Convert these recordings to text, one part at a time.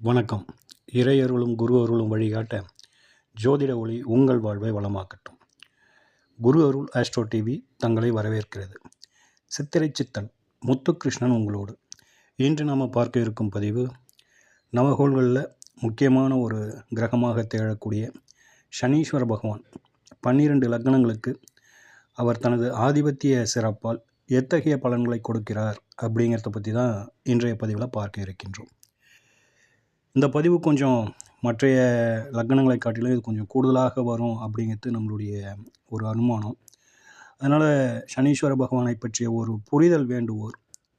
வணக்கம். இறையருளும் குரு அருளும் வழிகாட்ட ஜோதிட ஒளி உங்கள் வாழ்வை வளமாக்கட்டும். குரு அருள் ஆஸ்ட்ரோ டிவி தங்களை வரவேற்கிறது. சித்திரை சித்தன் முத்துகிருஷ்ணன் உங்களோடு. இன்று நாம் பார்க்க இருக்கும் பதிவு நவகோள்களில் முக்கியமான ஒரு கிரகமாக திகழக்கூடிய சனீஸ்வர பகவான் 12 லக்னங்களுக்கு அவர் தனது ஆதிபத்திய சிறப்பால் எத்தகைய பலன்களை கொடுக்கிறார் அப்படிங்கிறத பற்றி தான் இன்றைய பதிவில் பார்க்க இருக்கின்றோம். இந்த பதிவு கொஞ்சம் மற்றைய லக்னங்களை காட்டிலும் இது கொஞ்சம் கூடுதலாக வரும் அப்படிங்கிறது நம்மளுடைய ஒரு அனுமானம். அதனால் சனீஸ்வர பகவானை பற்றிய ஒரு புரிதல் வேண்டுவோர்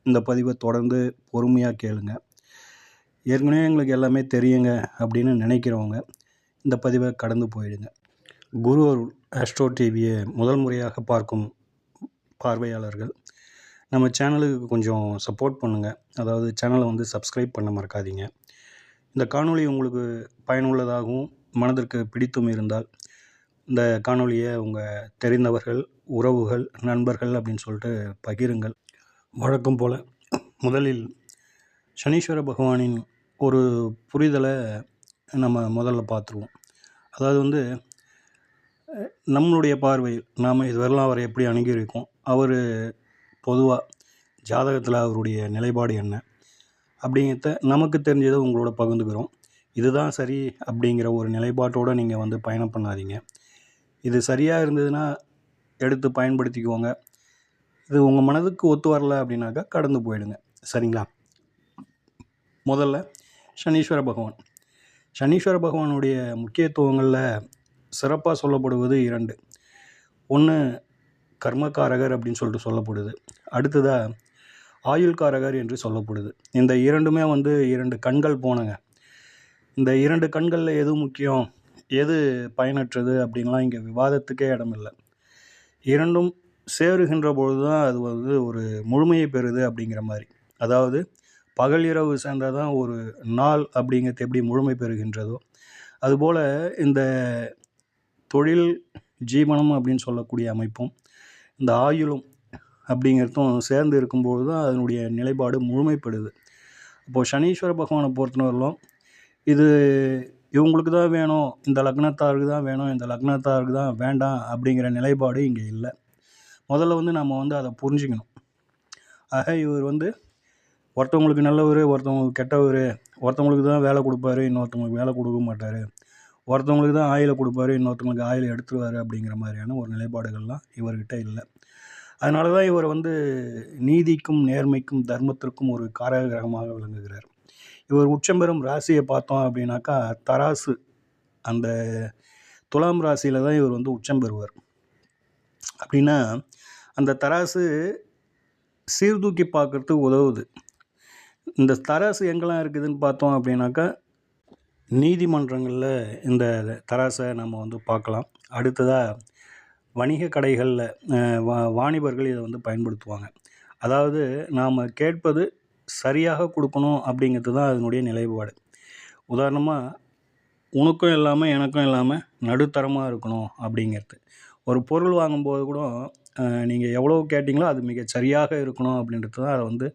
இந்த பதிவை தொடர்ந்து பொறுமையாக கேளுங்க. ஏற்கனவே எங்களுக்கு எல்லாமே தெரியுங்க அப்படின்னு நினைக்கிறவங்க இந்த பதிவை கடந்து போயிடுங்க. குரு அருள் ஆஸ்ட்ரோ டிவியை முதல் முறையாக பார்க்கும் பார்வையாளர்கள் நம்ம சேனலுக்கு கொஞ்சம் சப்போர்ட் பண்ணுங்கள். அதாவது சேனலை சப்ஸ்கிரைப் பண்ண மறக்காதீங்க. இந்த காணொளி உங்களுக்கு பயனுள்ளதாகவும் மனதிற்கு பிடித்தும் இருந்தால் இந்த காணொளியை உங்கள் தெரிந்தவர்கள், உறவுகள், நண்பர்கள் அப்படின்னு சொல்லிட்டு பகிருங்கள். வழக்கம் போல் முதலில் சனீஸ்வர பகவானின் ஒரு புரிதலை நம்ம முதல்ல பார்த்துருவோம். அதாவது நம்மளுடைய பார்வையில் நாம் இதுவரைலாம் அவரை எப்படி அணுகியிருக்கோம், அவர் பொதுவாக ஜாதகத்தில் அவருடைய நிலைப்பாடு என்ன அப்படிங்கிறத நமக்கு தெரிஞ்சதை உங்களோட பகிர்ந்துக்கிறோம். இதுதான் சரி அப்படிங்கிற ஒரு நிலைப்பாட்டோடு நீங்கள் பயணம் பண்ணாதீங்க. இது சரியாக இருந்ததுன்னா எடுத்து பயன்படுத்திக்குவோங்க. இது உங்கள் மனதுக்கு ஒத்து வரல அப்படின்னாக்கா கடந்து போயிடுங்க. சரிங்களா? முதல்ல சனீஸ்வர பகவான். சனீஸ்வர பகவானுடைய முக்கியத்துவங்களில் சிறப்பாக சொல்லப்படுவது 2. ஒன்று கர்மக்காரகர் அப்படின்னு சொல்லிட்டு சொல்லப்படுது. அடுத்ததாக ஆயுள்காரகர் என்று சொல்லப்படுது. இந்த இரண்டுமே 2 கண்கள் போனங்க. இந்த 2 கண்களில் எது முக்கியம், எது பயனற்றது அப்படின்லாம் இங்கே விவாதத்துக்கே இடமில்லை. இரண்டும் சேருகின்ற பொழுது தான் அது ஒரு முழுமையை பெறுது அப்படிங்கிற மாதிரி. அதாவது பகல் இரவு சேர்ந்தால் தான் ஒரு நாள் அப்படிங்கிறது எப்படி முழுமை பெறுகின்றதோ அதுபோல் இந்த தொழில் ஜீவனம் அப்படின்னு சொல்லக்கூடிய அமைப்பும் இந்த ஆயுளும் அப்படிங்கிறதும் சேர்ந்து இருக்கும்போது தான் அதனுடைய நிலைப்பாடு முழுமைப்படுது. அப்போது சனீஸ்வர பகவானை பொறுத்தவரையிலும் இது இவங்களுக்கு தான் வேணும், இந்த லக்னத்தாருக்கு தான் வேணும், இந்த லக்னத்தாருக்கு தான் வேண்டாம் அப்படிங்கிற நிலைப்பாடு இங்கே இல்லை. முதல்ல நம்ம அதை புரிஞ்சுக்கணும். ஆக இவர் ஒருத்தவங்களுக்கு நல்லவர், ஒருத்தவங்களுக்கு கெட்டவர், ஒருத்தவங்களுக்கு தான் வேலை கொடுப்பாரு, இன்னொருத்தவங்களுக்கு வேலை கொடுக்க மாட்டார், ஒருத்தவங்களுக்கு தான் ஆயிலை கொடுப்பாரு, இன்னொருத்தவங்களுக்கு ஆயிலை எடுத்துருவார் அப்படிங்கிற மாதிரியான ஒரு நிலைப்பாடுகள்லாம் இவர்கிட்ட இல்லை. அதனால தான் இவர் நீதிக்கும் நேர்மைக்கும் தர்மத்திற்கும் ஒரு காரக கிரகமாக விளங்குகிறார். இவர் உச்சம் பெறும் ராசியை பார்த்தோம் அப்படின்னாக்கா தராசு, அந்த துலாம் ராசியில் தான் இவர் உச்சம் பெறுவார். அப்படின்னா அந்த தராசு சீர்தூக்கி பார்க்கறதுக்கு உதவுது. இந்த தராசு எங்கெல்லாம் இருக்குதுன்னு பார்த்தோம் அப்படின்னாக்கா நீதிமன்றங்களில் இந்த தராசை நம்ம பார்க்கலாம். அடுத்ததாக வணிக கடைகளில் வாணிபர்கள் இதை பயன்படுத்துவாங்க. அதாவது நாம் கேட்பது சரியாக கொடுக்கணும் அப்படிங்கிறது தான் அதனுடைய நிலைப்பாடு. உதாரணமாக உனக்கும் இல்லாமல் எனக்கும் இல்லாமல் நடுத்தரமாக இருக்கணும் அப்படிங்கிறது. ஒரு பொருள் வாங்கும்போது கூட நீங்கள் எவ்வளோ கேட்டிங்களோ அது மிக சரியாக இருக்கணும் அப்படின்றது தான் அதை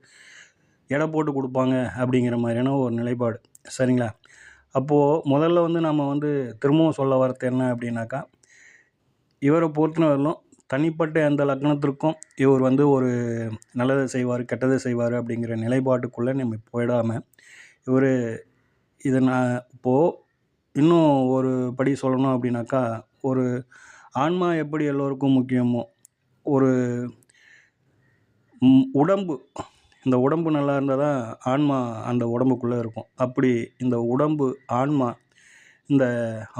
எடை போட்டு கொடுப்பாங்க அப்படிங்கிற மாதிரியான ஒரு நிலைப்பாடு. சரிங்களா? அப்போது முதல்ல நம்ம திரும்பவும் சொல்ல வரது என்ன அப்படின்னாக்கா, இவரை பொறுத்தவரையிலும் தனிப்பட்ட எந்த லக்னத்திற்கும் இவர் ஒரு நல்லதை செய்வார், கெட்டதை செய்வார் அப்படிங்கிற நிலைப்பாட்டுக்குள்ளே நம்ம போயிடாமல் இவர் இதை நான் இப்போது இன்னும் ஒரு படி சொல்லணும் அப்படின்னாக்கா, ஒரு ஆன்மா எப்படி எல்லோருக்கும் முக்கியமோ, ஒரு உடம்பு, இந்த உடம்பு நல்லா இருந்தால் தான் ஆன்மா அந்த உடம்புக்குள்ளே இருக்கும். அப்படி இந்த உடம்பு, ஆன்மா, இந்த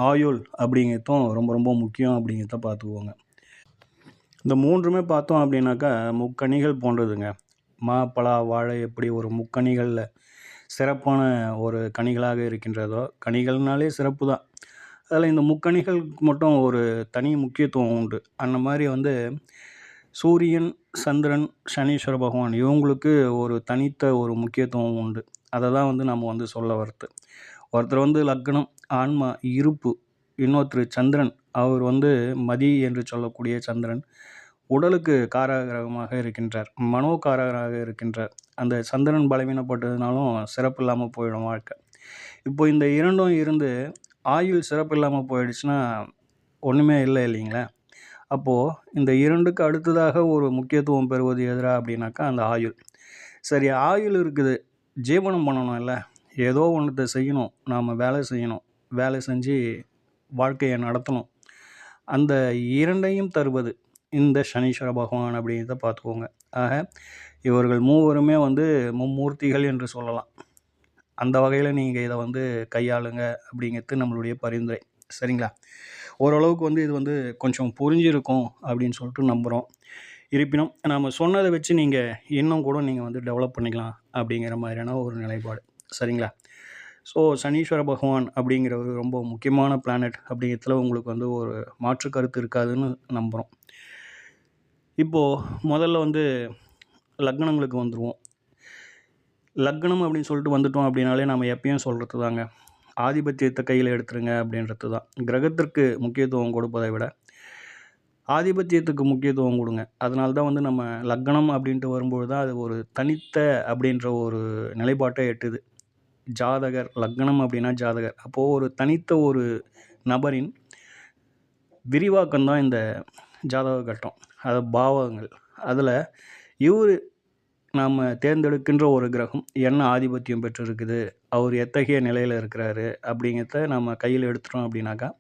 ஆயுள் அப்படிங்கிறதும் ரொம்ப ரொம்ப முக்கியம் அப்படிங்கிறத பார்த்துக்குவோங்க. இந்த 3மே பார்த்தோம் அப்படின்னாக்கா முக்கணிகள் போன்றதுங்க. மா, பலா, வாழை எப்படி ஒரு முக்கணிகளில் சிறப்பான ஒரு கனிகளாக இருக்கின்றதோ, கனிகள்னாலே சிறப்பு தான். அதில் இந்த முக்கணிகளுக்கு மட்டும் ஒரு தனி முக்கியத்துவம் உண்டு. அந்த மாதிரி சூரியன், சந்திரன், சனீஸ்வர பகவான் இவங்களுக்கு ஒரு தனித்த ஒரு முக்கியத்துவம் உண்டு. அதை தான் நம்ம சொல்ல வரது. ஒருத்தர் லக்னம், ஆன்மா, இருப்பு, இன்னொருத்தர் சந்திரன், அவர் மதி என்று சொல்லக்கூடிய சந்திரன், உடலுக்கு காரகரமாக இருக்கின்றார், மனோகாரகராக இருக்கின்றார். அந்த சந்திரன் பலவீனப்பட்டதுனாலும் சிறப்பு இல்லாமல் போயிடும் வாழ்க்கை. இப்போ இந்த இரண்டும் இருந்து ஆயுள் சிறப்பு இல்லாமல் போயிடுச்சுன்னா ஒன்றுமே இல்லை இல்லைங்களா? அப்போது இந்த இரண்டுக்கு அடுத்ததாக ஒரு முக்கியத்துவம் பெறுவது எதுரா அப்படின்னாக்கா அந்த ஆயுள். சரி, ஆயுள் இருக்குது, ஜீவனம் பண்ணணும் இல்லை, ஏதோ ஒன்றத்தை செய்யணும், நாம் வேலை செய்யணும், வேலை செஞ்சு வாழ்க்கையை நடத்தணும். அந்த இரண்டையும் தருவது இந்த சனீஸ்வர பகவான் அப்படிங்கிறத பார்த்துக்கோங்க. ஆக இவர்கள் மூவருமே மும்மூர்த்திகள் என்று சொல்லலாம். அந்த வகையில் நீங்கள் இதை கையாளுங்க அப்படிங்கிறது நம்மளுடைய பரிந்துரை. சரிங்களா? ஓரளவுக்கு இது கொஞ்சம் புரிஞ்சிருக்கும் அப்படின்னு சொல்லிட்டு நம்புகிறோம். இருப்பினும் நாம் சொன்னதை வச்சு நீங்கள் இன்னும் கூட நீங்கள் டெவலப் பண்ணிக்கலாம் அப்படிங்கிற மாதிரியான ஒரு நிலைப்பாடு. சரிங்களா? ஸோ சனீஸ்வர பகவான் அப்படிங்கிறவர் ரொம்ப முக்கியமான பிளானட் அப்படிங்கிறதுல உங்களுக்கு ஒரு மாற்று கருத்து இருக்காதுன்னு நம்புகிறோம். இப்போது முதல்ல லக்னங்களுக்கு வந்துடுவோம். லக்னம் அப்படின்னு சொல்லிட்டு வந்துட்டோம் அப்படின்னாலே நம்ம எப்பயும் சொல்கிறது தாங்க, ஆதிபத்தியத்தை கையில் எடுத்துருங்க அப்படின்றது தான். கிரகத்திற்கு முக்கியத்துவம் கொடுப்பதை விட ஆதிபத்தியத்துக்கு முக்கியத்துவம் கொடுங்க. அதனால தான் நம்ம லக்னம் அப்படின்ட்டு வரும்போது தான் அது ஒரு தனித்த அப்படின்ற ஒரு நிலைப்பாட்டை எட்டுது. ஜாதகர், லக்னம் அப்படின்னா ஜாதகர். அப்போது ஒரு தனித்த ஒரு நபரின் விரிவாக்கம் தான் இந்த ஜாதக கட்டம், அது பாவகங்கள். அதில் இவர் நாம் தேர்ந்தெடுக்கின்ற ஒரு கிரகம் என்ன ஆதிபத்தியம் பெற்றிருக்குது, அவர் எத்தகைய நிலையில் இருக்கிறாரு அப்படிங்கிறத நம்ம கையில் எடுத்துட்டோம் அப்படின்னாக்கா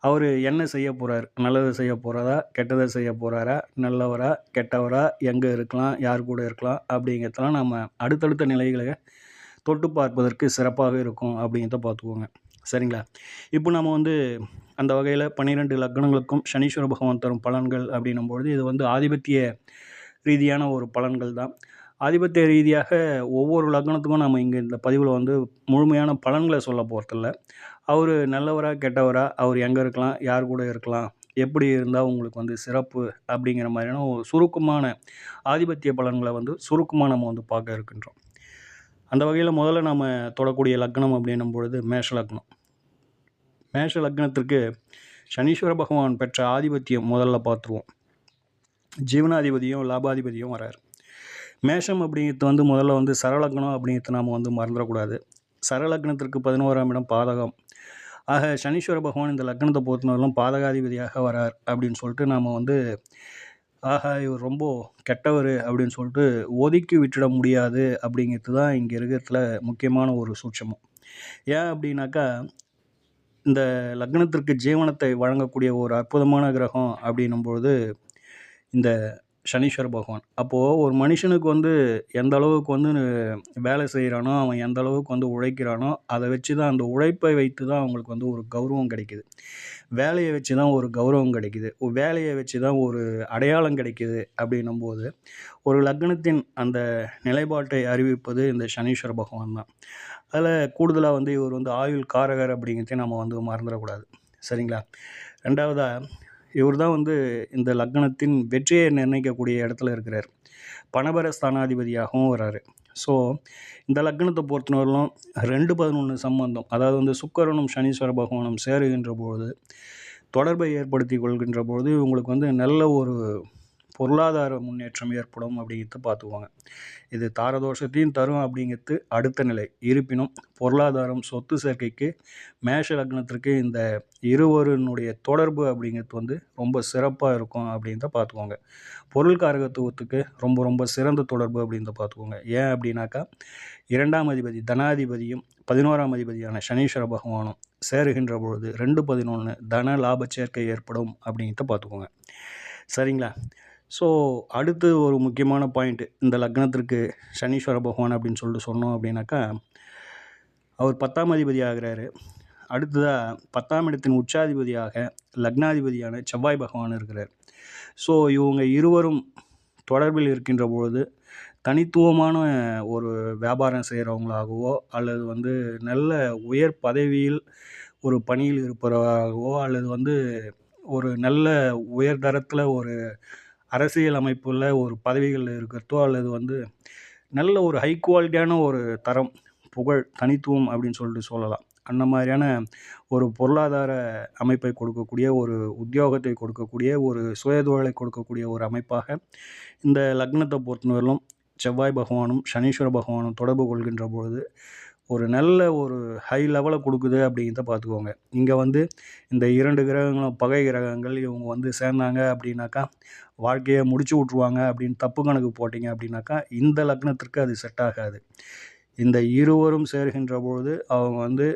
அவர் என்ன செய்ய போகிறார், நல்லதை செய்ய போகிறதா, கெட்டதை செய்ய போகிறாரா, நல்லவரா கெட்டவரா, எங்கே இருக்கலாம், யார் கூட இருக்கலாம் அப்படிங்கிறதெல்லாம் நம்ம அடுத்தடுத்த நிலைகளை தொட்டு பார்ப்பதற்கு சிறப்பாக இருக்கும் அப்படிங்கிறத பார்த்துக்கோங்க. சரிங்களா? இப்போ நம்ம அந்த வகையில் 12 லக்னங்களுக்கும் சனீஸ்வர பகவான் தரும் பலன்கள் அப்படின்னும்பொழுது இது ஆதிபத்திய ரீதியான ஒரு பலன்கள் தான். ஆதிபத்திய ரீதியாக ஒவ்வொரு லக்னத்துக்கும் நம்ம இங்கே இந்த பதிவில் முழுமையான பலன்களை சொல்ல போகிறதில்ல. அவர் நல்லவரா கெட்டவரா, அவர் எங்கே இருக்கலாம், யார் கூட இருக்கலாம், எப்படி இருந்தால் உங்களுக்கு சிறப்பு அப்படிங்கிற மாதிரியான ஒரு சுருக்கமான ஆதிபத்திய பலன்களை சுருக்கமாக நம்ம பார்க்க இருக்கின்றோம். அந்த வகையில் முதல்ல நம்ம தொடக்கூடிய லக்னம் அப்படின்னும் பொழுது மேஷ லக்னம். மேஷ லக்னத்திற்கு சனீஸ்வர பகவான் பெற்ற ஆதிபத்தியம் முதல்ல பார்த்துருவோம். ஜீவனாதிபதியும் லாபாதிபதியும் வரார். மேஷம் அப்படிங்கிறது முதல்ல சரலக்னம் அப்படிங்கிறது நாம் மறந்துடக்கூடாது. சரலக்னத்திற்கு 11ஆம் இடம் பாதகம். ஆக சனீஸ்வர பகவான் இந்த லக்னத்தை பொறுத்தவரையிலும் பாதகாதிபதியாக வரார் அப்படின்னு சொல்லிட்டு நாம் ஆகா இவர் ரொம்ப கெட்டவர் அப்படின்னு சொல்லிட்டு ஒதுக்கி விட்டுட முடியாது அப்படிங்கிறது தான் இங்கே இருக்கிறதுல முக்கியமான ஒரு சூட்சமம். ஏன் அப்படின்னாக்கா இந்த லக்னத்திற்கு ஜீவனத்தை வழங்கக்கூடிய ஒரு அற்புதமான கிரகம் அப்படின்னும்பொழுது இந்த சனீஸ்வர பகவான். அப்போது ஒரு மனுஷனுக்கு எந்த அளவுக்கு வேலை செய்கிறானோ, அவன் எந்த அளவுக்கு உழைக்கிறானோ, அதை வச்சு தான், அந்த உழைப்பை வைத்து தான் அவங்களுக்கு ஒரு கௌரவம் கிடைக்குது. வேலையை வச்சு தான் ஒரு கௌரவம் கிடைக்குது. வேலையை வச்சு தான் ஒரு அடையாளம் கிடைக்குது. அப்படின்னும்போது ஒரு லக்னத்தின் அந்த நிலைப்பாட்டை அறிவிப்பது இந்த சனீஸ்வர பகவான் தான். அதில் கூடுதலாக இவர் ஆயுள் காரகர் அப்படிங்கிறதையும் நம்ம மறந்துடக்கூடாது. சரிங்களா? ரெண்டாவதாக இவர் தான் இந்த லக்னத்தின் வெற்றியை நிர்ணயிக்கக்கூடிய இடத்துல இருக்கிறார். பணபர ஸ்தானாதிபதியாகவும் வராரு. ஸோ இந்த லக்னத்தை பொறுத்தவரையிலும் 2-11 சம்பந்தம், அதாவது சுக்கிரனும் சனீஸ்வர பகவானும் சேருகின்ற பொழுது, தொடர்பை ஏற்படுத்தி கொள்கின்ற பொழுது இவங்களுக்கு நல்ல ஒரு பொருளாதார முன்னேற்றம் ஏற்படும் அப்படிங்கிறத பார்த்துக்குவாங்க. இது தாரதோஷத்தையும் தரும் அப்படிங்கிறது அடுத்த நிலை. இருப்பினும் பொருளாதாரம், சொத்து சேர்க்கைக்கு மேஷ லக்னத்திற்கு இந்த இருவருனுடைய தொடர்பு அப்படிங்கிறது ரொம்ப சிறப்பாக இருக்கும் அப்படின்றத பார்த்துக்கோங்க. பொருள் காரகத்துவத்துக்கு ரொம்ப ரொம்ப சிறந்த தொடர்பு அப்படின்றத பார்த்துக்கோங்க. ஏன் அப்படின்னாக்கா 2ஆம் அதிபதி தனாதிபதியும் 11ஆம் அதிபதியான சனீஸ்வர பகவானும் சேருகின்ற பொழுது 2-11 தன லாப சேர்க்கை ஏற்படும் அப்படிங்கிறத பார்த்துக்கோங்க. சரிங்களா? ஸோ அடுத்து ஒரு முக்கியமான பாயிண்ட்டு, இந்த லக்னத்திற்கு சனீஸ்வர பகவான் அப்படின்னு சொல்லிட்டு சொன்னோம் அப்படின்னாக்கா அவர் 10ஆம் அதிபதி ஆகிறாரு. அடுத்ததாக 10ஆம் இடத்தின் உச்சாதிபதியாக லக்னாதிபதியான செவ்வாய் பகவான் இருக்கிறார். ஸோ இவங்க இருவரும் தொடர்பில் இருக்கின்ற பொழுது தனித்துவமான ஒரு வியாபாரம் செய்கிறவங்களாகவோ, அல்லது நல்ல உயர் பதவியில் ஒரு பணியில் இருப்பவராகவோ, அல்லது ஒரு நல்ல உயர் தரத்தில் ஒரு அரசியல் அமைப்பில் ஒரு பதவிகளில் இருக்கிறதோ, அல்லது நல்ல ஒரு ஹை குவாலிட்டியான ஒரு தரம், புகழ், தனித்துவம் அப்படின்னு சொல்லிட்டு சொல்லலாம். அந்த மாதிரியான ஒரு பொருளாதார அமைப்பை கொடுக்கக்கூடிய, ஒரு உத்தியோகத்தை கொடுக்கக்கூடிய, ஒரு சுயதொழிலை கொடுக்கக்கூடிய ஒரு அமைப்பாக இந்த லக்னத்தை பொறுத்தவரையிலும் செவ்வாய் பகவானும் சனீஸ்வர பகவானும் தொடர்பு கொள்கின்ற பொழுது ஒரு நல்ல ஒரு ஹை லெவலை கொடுக்குது அப்படிங்கிறத பார்த்துக்கோங்க. இங்கே வந்து இந்த 2 கிரகங்களும் பகை கிரகங்கள் இவங்க வந்து சேர்ந்தாங்க அப்படின்னாக்கா வாழ்க்கையை முடிச்சு விட்ருவாங்க அப்படின்னு தப்பு கணக்கு போட்டிங்க அப்படின்னாக்கா இந்த லக்னத்திற்கு அது செட் ஆகாது. இந்த இருவரும் சேர்கின்ற பொழுது அவங்க வந்து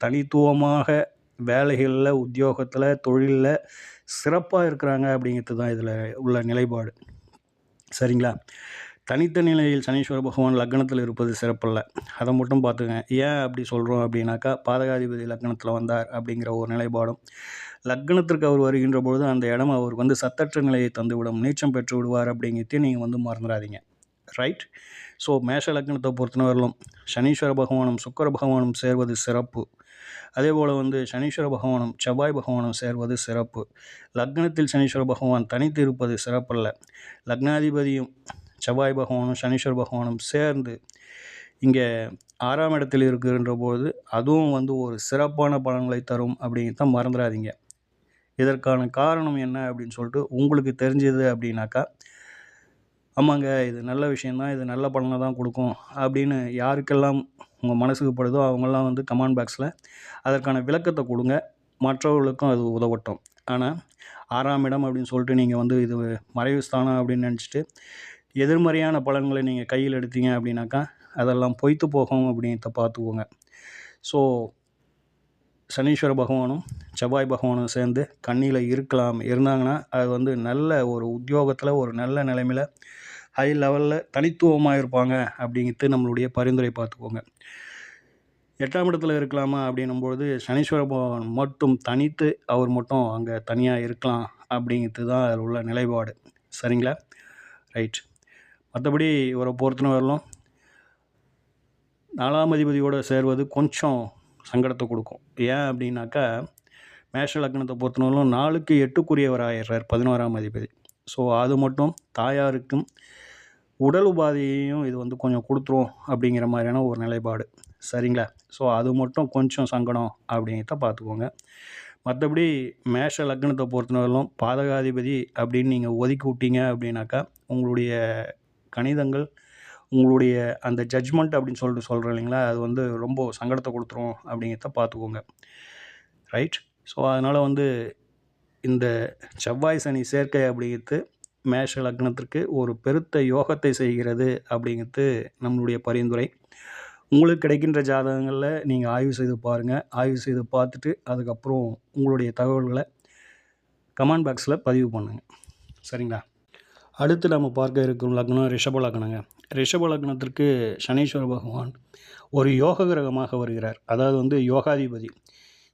தனித்துவமாக வேலைகளில், உத்தியோகத்தில், தொழிலில் சிறப்பாக இருக்கிறாங்க அப்படிங்கிறது தான் இதில் உள்ள நிலைப்பாடு. சரிங்களா? தனித்த நிலையில் சனீஸ்வர பகவான் லக்னத்தில் இருப்பது சிறப்பல்ல. அதை மட்டும் பார்த்துங்க. ஏன் அப்படி சொல்கிறோம் அப்படின்னாக்கா பாதகாதிபதி லக்னத்தில் வந்தார் அப்படிங்கிற ஒரு நிலைப்பாடும், லக்னத்திற்கு அவர் வருகின்ற பொழுது அந்த இடம் அவருக்கு வந்து சத்தற்ற நிலையை தந்துவிடும், நீச்சம் பெற்று விடுவார் அப்படிங்கிறதையும் நீங்கள் வந்து மறந்துடாதீங்க. ரைட்? ஸோ மேஷ லக்னத்தை பொறுத்தவரையிலும் சனீஸ்வர பகவானும் சுக்கிர பகவானும் சேர்வது சிறப்பு. அதே போல் வந்து சனீஸ்வர பகவானும் செவ்வாய் பகவானும் சேர்வது சிறப்பு. லக்னத்தில் சனீஸ்வர பகவான் தனித்து இருப்பது சிறப்பல்ல. லக்னாதிபதியும் செவ்வாய் பகவானும் சனீஸ்வர பகவானும் சேர்ந்து இங்கே 6ஆம் இடத்தில் இருக்கின்ற போது அதுவும் வந்து ஒரு சிறப்பான பலன்களை தரும் அப்படிங்கிறத மறந்துடாதீங்க. இதற்கான காரணம் என்ன அப்படின்னு சொல்லிட்டு உங்களுக்கு தெரிஞ்சது அப்படின்னாக்கா, ஆமாங்க இது நல்ல விஷயந்தான், இது நல்ல பலனை தான் கொடுக்கும் அப்படின்னு யாருக்கெல்லாம் உங்கள் மனசுக்கு படுதோ அவங்கெல்லாம் வந்து கமெண்ட் பாக்ஸில் அதற்கான விளக்கத்தை கொடுங்க. மற்றவர்களுக்கும் அது உதவட்டும். ஆனால் 6ஆம் இடம் அப்படின்னு சொல்லிட்டு நீங்கள் வந்து இது மறைவு ஸ்தானம் அப்படின்னு நினச்சிட்டு எதிர்மறையான பலன்களை நீங்கள் கையில் எடுத்தீங்க அப்படின்னாக்கா அதெல்லாம் பொய்த்து போகும் அப்படிங்கிறத பார்த்துக்கோங்க. ஸோ சனீஸ்வர பகவானும் செவ்வாய் பகவானும் சேர்ந்து கண்ணியில் இருந்தாங்கன்னா அது வந்து நல்ல ஒரு உத்தியோகத்தில் ஒரு நல்ல நிலைமையில் ஹை லெவலில் தனித்துவமாக இருப்பாங்க அப்படிங்கிறது நம்மளுடைய பரிந்துரை பார்த்துக்கோங்க. 8ஆம் இடத்துல இருக்கலாமா அப்படின்னும்பொழுது சனீஸ்வர பகவான் மட்டும் தனித்து அவர் மட்டும் அங்கே தனியாக இருக்கலாம் அப்படிங்கிறது தான் அதில் உள்ள நிலைப்பாடு. சரிங்களா? ரைட். மற்றபடி இவரை பொறுத்தவரையிலும் 4ஆம் அதிபதியோடு சேர்வது கொஞ்சம் சங்கடத்தை கொடுக்கும். ஏன் அப்படின்னாக்கா மேஷ லக்னத்தை பொறுத்தவரையிலும் 4க்கு 8க்குரியவர் ஆயிடுறார் 11ஆம் அதிபதி. ஸோ அது மட்டும் தாயாருக்கும் உடல் உபாதையையும் இது வந்து கொஞ்சம் கொடுத்துரும் அப்படிங்கிற மாதிரியான ஒரு நிலைப்பாடு. சரிங்களா? ஸோ அது மட்டும் கொஞ்சம் சங்கடம் அப்படிங்கிறத பார்த்துக்கோங்க. மற்றபடி மேஷ லக்னத்தை பொறுத்தவரையிலும் பாதகாதிபதி அப்படின்னு நீங்கள் ஒதுக்கி விட்டீங்க அப்படின்னாக்கா உங்களுடைய கணிதங்கள், உங்களுடைய அந்த ஜட்ஜ்மெண்ட் அப்படின்னு சொல்லிட்டு சொல்கிறேன் இல்லைங்களா, அது வந்து ரொம்ப சங்கடத்தை கொடுத்துரும் அப்படிங்கிறத பார்த்துக்கோங்க. ரைட்? ஸோ அதனால் வந்து இந்த செவ்வாய் சனி சேர்க்கை அப்படிங்கிறது மேஷ லக்னத்திற்கு ஒரு பெருத்த யோகத்தை செய்கிறது அப்படிங்கிறது நம்மளுடைய பரிந்துரை. உங்களுக்கு கிடைக்கின்ற ஜாதகங்களில் நீங்கள் ஆய்வு செய்து பாருங்கள். ஆய்வு செய்து பார்த்துட்டு அதுக்கப்புறம் உங்களுடைய தகவல்களை கமெண்ட் பாக்ஸில் பதிவு பண்ணுங்கள். சரிங்களா? அடுத்து நம்ம பார்க்க இருக்கும் லக்னம் ரிஷப லக்னங்க. ரிஷப லக்னத்திற்கு சனீஸ்வர பகவான் ஒரு யோக கிரகமாக வருகிறார். அதாவது வந்து யோகாதிபதி.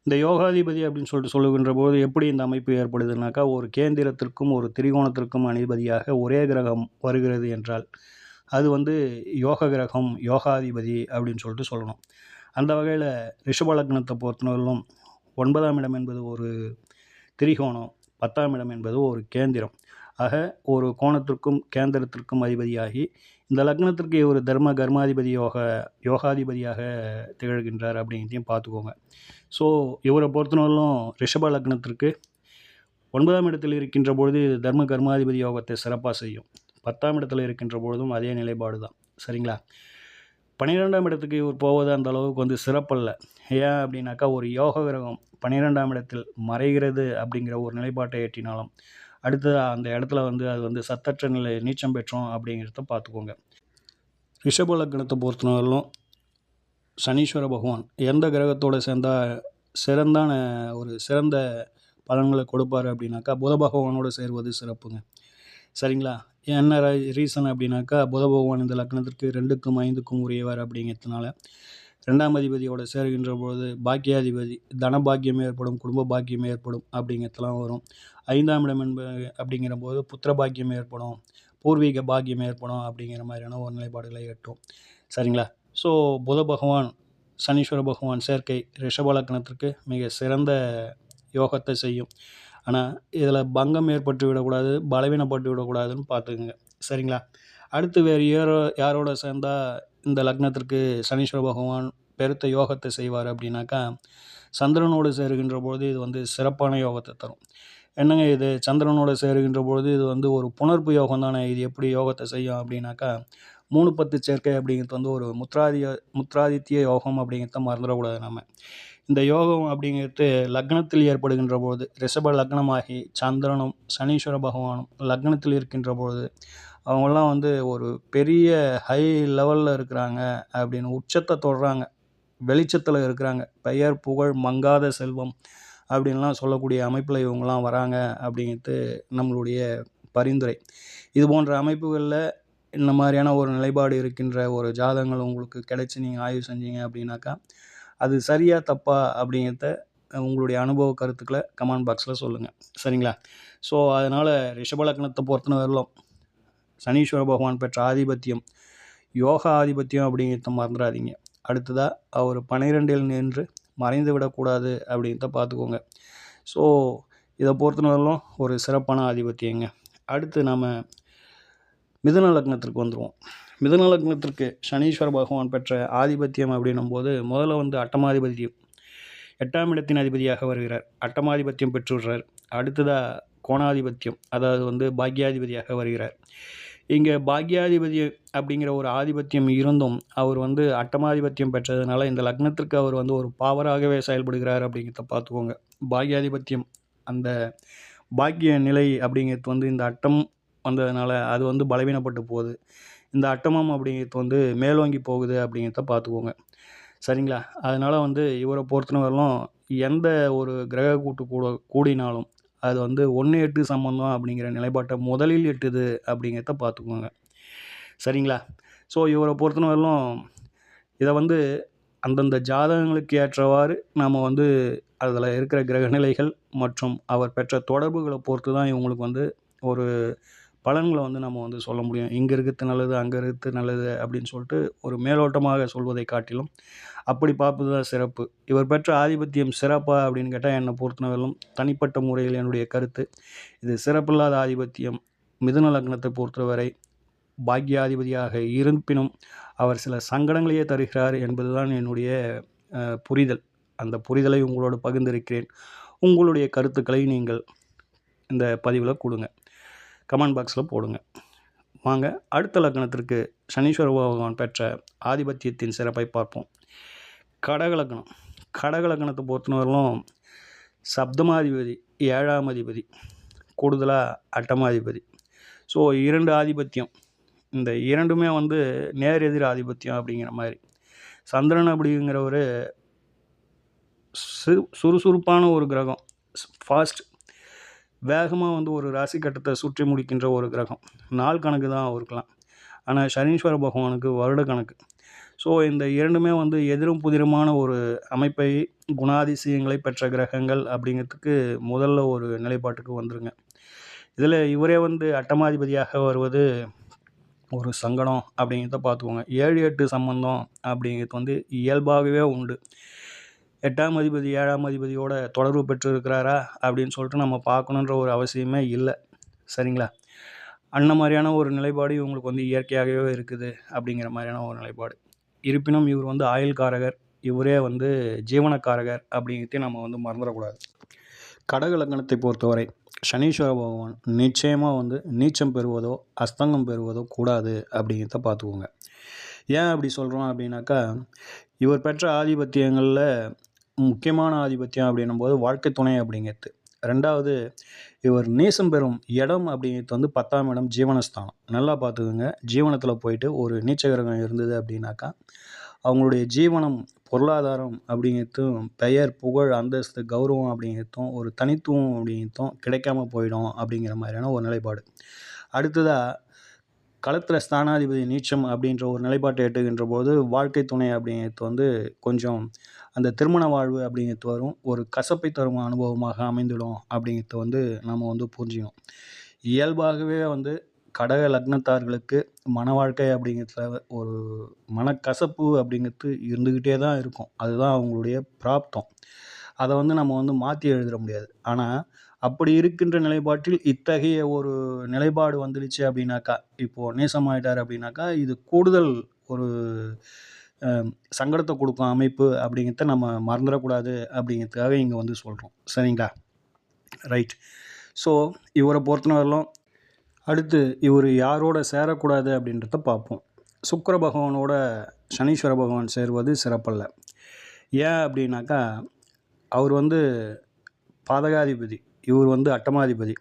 இந்த யோகாதிபதி அப்படின்னு சொல்லிட்டு சொல்லுகின்ற போது எப்படி இந்த அமைப்பு ஏற்படுதுனாக்கா, ஒரு கேந்திரத்திற்கும் ஒரு திரிகோணத்திற்கும் அதிபதியாக ஒரே கிரகம் வருகிறது என்றால் அது வந்து யோக கிரகம், யோகாதிபதி அப்படின்னு சொல்லிட்டு சொல்லணும். அந்த வகையில் ரிஷப லக்னத்தை பொறுத்தவரையிலும் 9ஆம் இடம் என்பது ஒரு திரிகோணம், 10ஆம் இடம் என்பது ஒரு கேந்திரம். ஆக ஒரு கோணத்திற்கும் கேந்திரத்திற்கும் அதிபதியாகி இந்த லக்னத்திற்கு ஒரு தர்ம கர்மாதிபதி யோகாதிபதியாக திகழ்கின்றார் அப்படிங்கிறதையும் பார்த்துக்கோங்க. ஸோ இவரை பொறுத்தவரையிலும் ரிஷப லக்னத்திற்கு 9ஆம் இடத்தில் இருக்கின்ற பொழுது தர்ம கர்மாதிபதி யோகத்தை சிறப்பாக செய்யும். 10ஆம் இடத்துல இருக்கின்ற பொழுதும் அதே நிலைப்பாடு தான். சரிங்களா? 12ஆம் இடத்துக்கு இவர் போவது அந்த அளவுக்கு வந்து சிறப்பல்ல. ஏன் அப்படின்னாக்கா ஒரு யோக கிரகம் 12ஆம் இடத்தில் மறைகிறது அப்படிங்கிற ஒரு நிலைப்பாட்டை ஏற்றினாலும் அடுத்து அந்த இடத்துல வந்து அது வந்து சத்தற்ற நிலை நீச்சம் பெற்றோம் அப்படிங்கிறத பார்த்துக்கோங்க. ரிஷப லக்னத்தை பொறுத்தவரையிலும் சனீஸ்வர பகவான் எந்த கிரகத்தோடு சேர்ந்தால் சிறந்த பலன்களை கொடுப்பார் அப்படின்னாக்கா புத பகவானோடு சேர்வது சிறப்புங்க. சரிங்களா? என்ன ரீசன் அப்படின்னாக்கா புத பகவான் இந்த லக்னத்திற்கு 2க்கும் 5க்கும் உரியவர் அப்படிங்கிறதுனால 2ஆம் அதிபதியோடு சேர்கின்ற பொழுது பாக்கியாதிபதி தனபாக்கியம் ஏற்படும், குடும்ப பாக்கியம் ஏற்படும் அப்படிங்கிறதுலாம் வரும். 5ஆம் இடம் அப்படிங்கிற போது புத்திர பாக்கியம் ஏற்படும், பூர்வீக பாக்கியம் ஏற்படும் அப்படிங்கிற மாதிரியான ஒரு நிலைப்பாடுகளை எட்டும். சரிங்களா? ஸோ புத பகவான் சனீஸ்வர பகவான் சேர்க்கை ரிஷப லக்னத்திற்கு மிக சிறந்த யோகத்தை செய்யும். ஆனால் இதில் பங்கம் ஏற்பட்டு விடக்கூடாது, பலவீனப்பட்டு விடக்கூடாதுன்னு பார்த்துக்குங்க. சரிங்களா? அடுத்து வேறு யாரோட சேர்ந்தால் இந்த லக்னத்திற்கு சனீஸ்வர பகவான் பெருத்த யோகத்தை செய்வார் அப்படின்னாக்கா, சந்திரனோடு சேருகின்ற பொழுது இது வந்து சிறப்பான யோகத்தை தரும். என்னங்க இது சந்திரனோட சேருகின்ற பொழுது இது வந்து ஒரு புணர்ப்பு யோகம் தானே, இது எப்படி யோகத்தை செய்யும் அப்படின்னாக்கா, 3 10 சேர்க்கை அப்படிங்கிறது வந்து ஒரு முத்ராதித்ய யோகம் அப்படிங்கிறத மறந்துடக்கூடாது நம்ம. இந்த யோகம் அப்படிங்கிறது லக்னத்தில் ஏற்படுகின்ற பொழுது, ரிஷப லக்னமாகி சந்திரனும் சனீஸ்வர பகவானும் லக்னத்தில் இருக்கின்ற பொழுது, அவங்களாம் வந்து ஒரு பெரிய ஹை லெவலில் இருக்கிறாங்க அப்படின்னு உச்சத்தை தொடுறாங்க, வெளிச்சத்தில் இருக்கிறாங்க, பெயர் புகழ் மங்காத செல்வம் அப்படின்லாம் சொல்லக்கூடிய அமைப்பில் இவங்கெல்லாம் வராங்க அப்படிங்கிறது நம்மளுடைய பரிந்துரை. இது போன்ற அமைப்புகளில் இந்த மாதிரியான ஒரு நிலைப்பாடு இருக்கின்ற ஒரு ஜாதகங்கள் உங்களுக்கு கிடைச்சி நீங்கள் ஆய்வு செஞ்சீங்க அப்படின்னாக்கா, அது சரியா தப்பா அப்படிங்கிறத உங்களுடைய அனுபவ கருத்துக்களை கமெண்ட் பாக்ஸில் சொல்லுங்கள். சரிங்களா? ஸோ அதனால் ரிஷப லக்னத்தை பொறுத்தவரையிலும் சனீஸ்வர பகவான் பெற்ற ஆதிபத்தியம், யோகா ஆதிபத்தியம் அப்படிங்கிறத மறந்துடாதீங்க. அடுத்ததாக அவர் 12இல் நின்று மறைந்து விடக்கூடாது அப்படிங்கிறத பார்த்துக்கோங்க. ஸோ இதை பொறுத்தவரையிலும் ஒரு சிறப்பான ஆதிபத்தியங்க. அடுத்து நம்ம மிதுன லக்னத்திற்கு வந்துடுவோம். மிதுன லக்னத்திற்கு சனீஸ்வர பகவான் பெற்ற ஆதிபத்தியம் அப்படின்னும் போது முதல்ல வந்து அட்டமாதிபத்தியம், 8ஆம் இடத்தின் அதிபதியாக வருகிறார், அட்டமாதிபத்தியம் பெற்றுடுறார். அடுத்ததாக கோணாதிபத்தியம், அதாவது வந்து பாக்யாதிபதியாக வருகிறார். இங்கே பாக்யாதிபதி அப்படிங்கிற ஒரு ஆதிபத்தியம் இருந்தும் அவர் வந்து அட்டமாதிபத்தியம் பெற்றதுனால இந்த லக்னத்திற்கு அவர் வந்து ஒரு பாவராகவே செயல்படுகிறார் அப்படிங்கிறத பார்த்துக்கோங்க. பாக்யாதிபத்தியம், அந்த பாக்கிய நிலை அப்படிங்கிறது வந்து இந்த அட்டம் வந்ததுனால அது வந்து பலவீனப்பட்டு போகுது. இந்த அட்டமம் அப்படிங்கிறது வந்து மேலோங்கி போகுது அப்படிங்கிறத பார்த்துக்கோங்க. சரிங்களா? அதனால் வந்து இவரை பொறுத்தவரையிலும் எந்த ஒரு கிரக கூட்டு கூடினாலும் அது வந்து 1-8 சம்பந்தம் அப்படிங்கிற நிலைப்பாட்டை முதலில் எட்டுது அப்படிங்கிறத பார்த்துக்கோங்க. சரிங்களா? ஸோ இவரை பொறுத்தவரையிலும் இதை வந்து அந்தந்த ஜாதகங்களுக்கு ஏற்றவாறு நாம் வந்து அதில் இருக்கிற கிரகநிலைகள் மற்றும் அவர் பெற்ற தொடர்புகளை பொறுத்து தான் இவங்களுக்கு வந்து ஒரு பலன்களை வந்து நம்ம வந்து சொல்ல முடியும். இங்கே இருக்கிறது நல்லது, அங்கே இருக்கிறது நல்லது அப்படின்னு சொல்லிட்டு ஒரு மேலோட்டமாக சொல்வதை காட்டிலும் அப்படி பார்ப்பது தான் சிறப்பு. இவர் பெற்ற ஆதிபத்தியம் சிறப்பா அப்படின்னு கேட்டால் என்னை பொறுத்தவரையிலும் தனிப்பட்ட முறையில் என்னுடைய கருத்து, இது சிறப்பில்லாத ஆதிபத்தியம். மிதுன லக்னத்தை பொறுத்தவரை பாக்யாதிபதியாக இருப்பினும் அவர் சில சங்கடங்களையே தருகிறார் என்பது தான் என்னுடைய புரிதல். அந்த புரிதலை உங்களோடு பகிர்ந்திருக்கிறேன். உங்களுடைய கருத்துக்களை நீங்கள் இந்த பதிவில் கொடுங்க, கமெண்ட் பாக்ஸில் போடுங்க. வாங்க அடுத்த லக்னத்திற்கு சனீஸ்வர பகவான் பெற்ற ஆதிபத்தியத்தின் சிறப்பை பார்ப்போம். கடக லக்னம். கடக லக்னத்தை பொறுத்தவரையிலும் சப்தமாதிபதி, 7ஆம் அதிபதி, கூடுதலாக அட்டமாதிபதி. ஸோ 2 ஆதிபத்தியம், இந்த இரண்டுமே வந்து நேர் எதிர் ஆதிபத்தியம் அப்படிங்கிற மாதிரி. சந்திரன் அப்படிங்கிற ஒரு சுறுசுறுப்பான ஒரு கிரகம், ஃபாஸ்ட், வேகமாக வந்து ஒரு ராசி கட்டத்தை சுற்றி முடிக்கின்ற ஒரு கிரகம். நாள் கணக்கு தான் அவருக்கலாம். ஆனால் சனீஸ்வர பகவானுக்கு வருட கணக்கு. ஸோ இந்த இரண்டுமே வந்து எதிரும் புதிருமான ஒரு அமைப்பை, குணாதிசயங்களை பெற்ற கிரகங்கள் அப்படிங்கிறதுக்கு முதல்ல ஒரு நிலைப்பாட்டுக்கு வந்துருங்க. இதில் இவரே வந்து அட்டமாதிபதியாக வருவது ஒரு சங்கடம் அப்படிங்கிறத பார்த்துக்கோங்க. 7-8 சம்பந்தம் அப்படிங்கிறது வந்து இயல்பாகவே உண்டு. 8ஆம் அதிபதி 7ஆம் அதிபதியோட தொடர்பு பெற்று இருக்கிறாரா அப்படின்னு சொல்லிட்டு நம்ம பார்க்கணுன்ற ஒரு அவசியமே இல்லை. சரிங்களா? அந்த மாதிரியான ஒரு நிலைப்பாடு இவங்களுக்கு வந்து இயற்கையாகவே இருக்குது அப்படிங்கிற மாதிரியான ஒரு நிலைப்பாடு. இருப்பினும் இவர் வந்து ஆயுள்காரகர், இவரே வந்து ஜீவனக்காரகர் அப்படிங்கிறதையும் நம்ம வந்து மறந்துடக்கூடாது. கடக லக்னத்தை பொறுத்தவரை சனீஸ்வர பகவான் நிச்சயமாக வந்து நீச்சம் பெறுவதோ அஸ்தங்கம் பெறுவதோ கூடாது அப்படிங்கிறத பார்த்துக்கோங்க. ஏன் அப்படி சொல்கிறோம் அப்படின்னாக்கா, இவர் பெற்ற ஆதிபத்தியங்களில் முக்கியமான ஆதிபத்தியம் அப்படின்னும் போது வாழ்க்கை துணை அப்படிங்கிறது. 2வது இவர் நீசம் பெறும் இடம் அப்படிங்கிறது வந்து 10ஆம் இடம், ஜீவனஸ்தானம். நல்லா பார்த்துக்குங்க. ஜீவனத்தில் போயிட்டு ஒரு நீச்ச கிரகம் இருந்தது அப்படின்னாக்கா அவங்களுடைய ஜீவனம், பொருளாதாரம் அப்படிங்கிறதும், பெயர் புகழ் அந்தஸ்து கௌரவம் அப்படிங்கிறதும், ஒரு தனித்துவம் அப்படிங்கிறதும் கிடைக்காம போயிடும் அப்படிங்கிற மாதிரியான ஒரு நிலைப்பாடு. அடுத்ததாக களத்தில் ஸ்தானாதிபதி நீச்சம் அப்படின்ற ஒரு நிலைப்பாட்டை எட்டுகின்ற போது வாழ்க்கை துணை அப்படிங்கிறது வந்து கொஞ்சம் அந்த திருமண வாழ்வு அப்படிங்கிறது வரும், ஒரு கசப்பை தரும் அனுபவமாக அமைந்துடும் அப்படிங்கிறது வந்து நம்ம வந்து புரிஞ்சுக்கணும். இயல்பாகவே வந்து கடக லக்னத்தார்களுக்கு மன வாழ்க்கை அப்படிங்கிறதுல ஒரு மனக்கசப்பு அப்படிங்கிறது இருந்துக்கிட்டே தான் இருக்கும். அதுதான் அவங்களுடைய பிராப்தம். அதை வந்து நம்ம வந்து மாற்றி எழுதிட முடியாது. ஆனால் அப்படி இருக்கின்ற நிலைப்பாட்டில் இத்தகைய ஒரு நிலைப்பாடு வந்துடுச்சு அப்படின்னாக்கா, இப்போது நேசமாயிட்டார் அப்படின்னாக்கா, இது கூடுதல் ஒரு சங்கடத்தை கொடுக்கும் அமைப்பு அப்படிங்கிறத நம்ம மறந்துடக்கூடாது அப்படிங்கிறதுக்காக இங்கே வந்து சொல்கிறோம். சரிங்களா? ரைட். ஸோ இவரை பொறுத்தவரையிலும் அடுத்து இவர் யாரோட சேரக்கூடாது அப்படின்றத பார்ப்போம். சுக்கிர பகவானோட சனீஸ்வர பகவான் சேருவது சிறப்பல்ல. ஏன் அப்படின்னாக்கா, அவர் வந்து பாதகாதிபதி, இவர் வந்து அட்டமாதிபதி.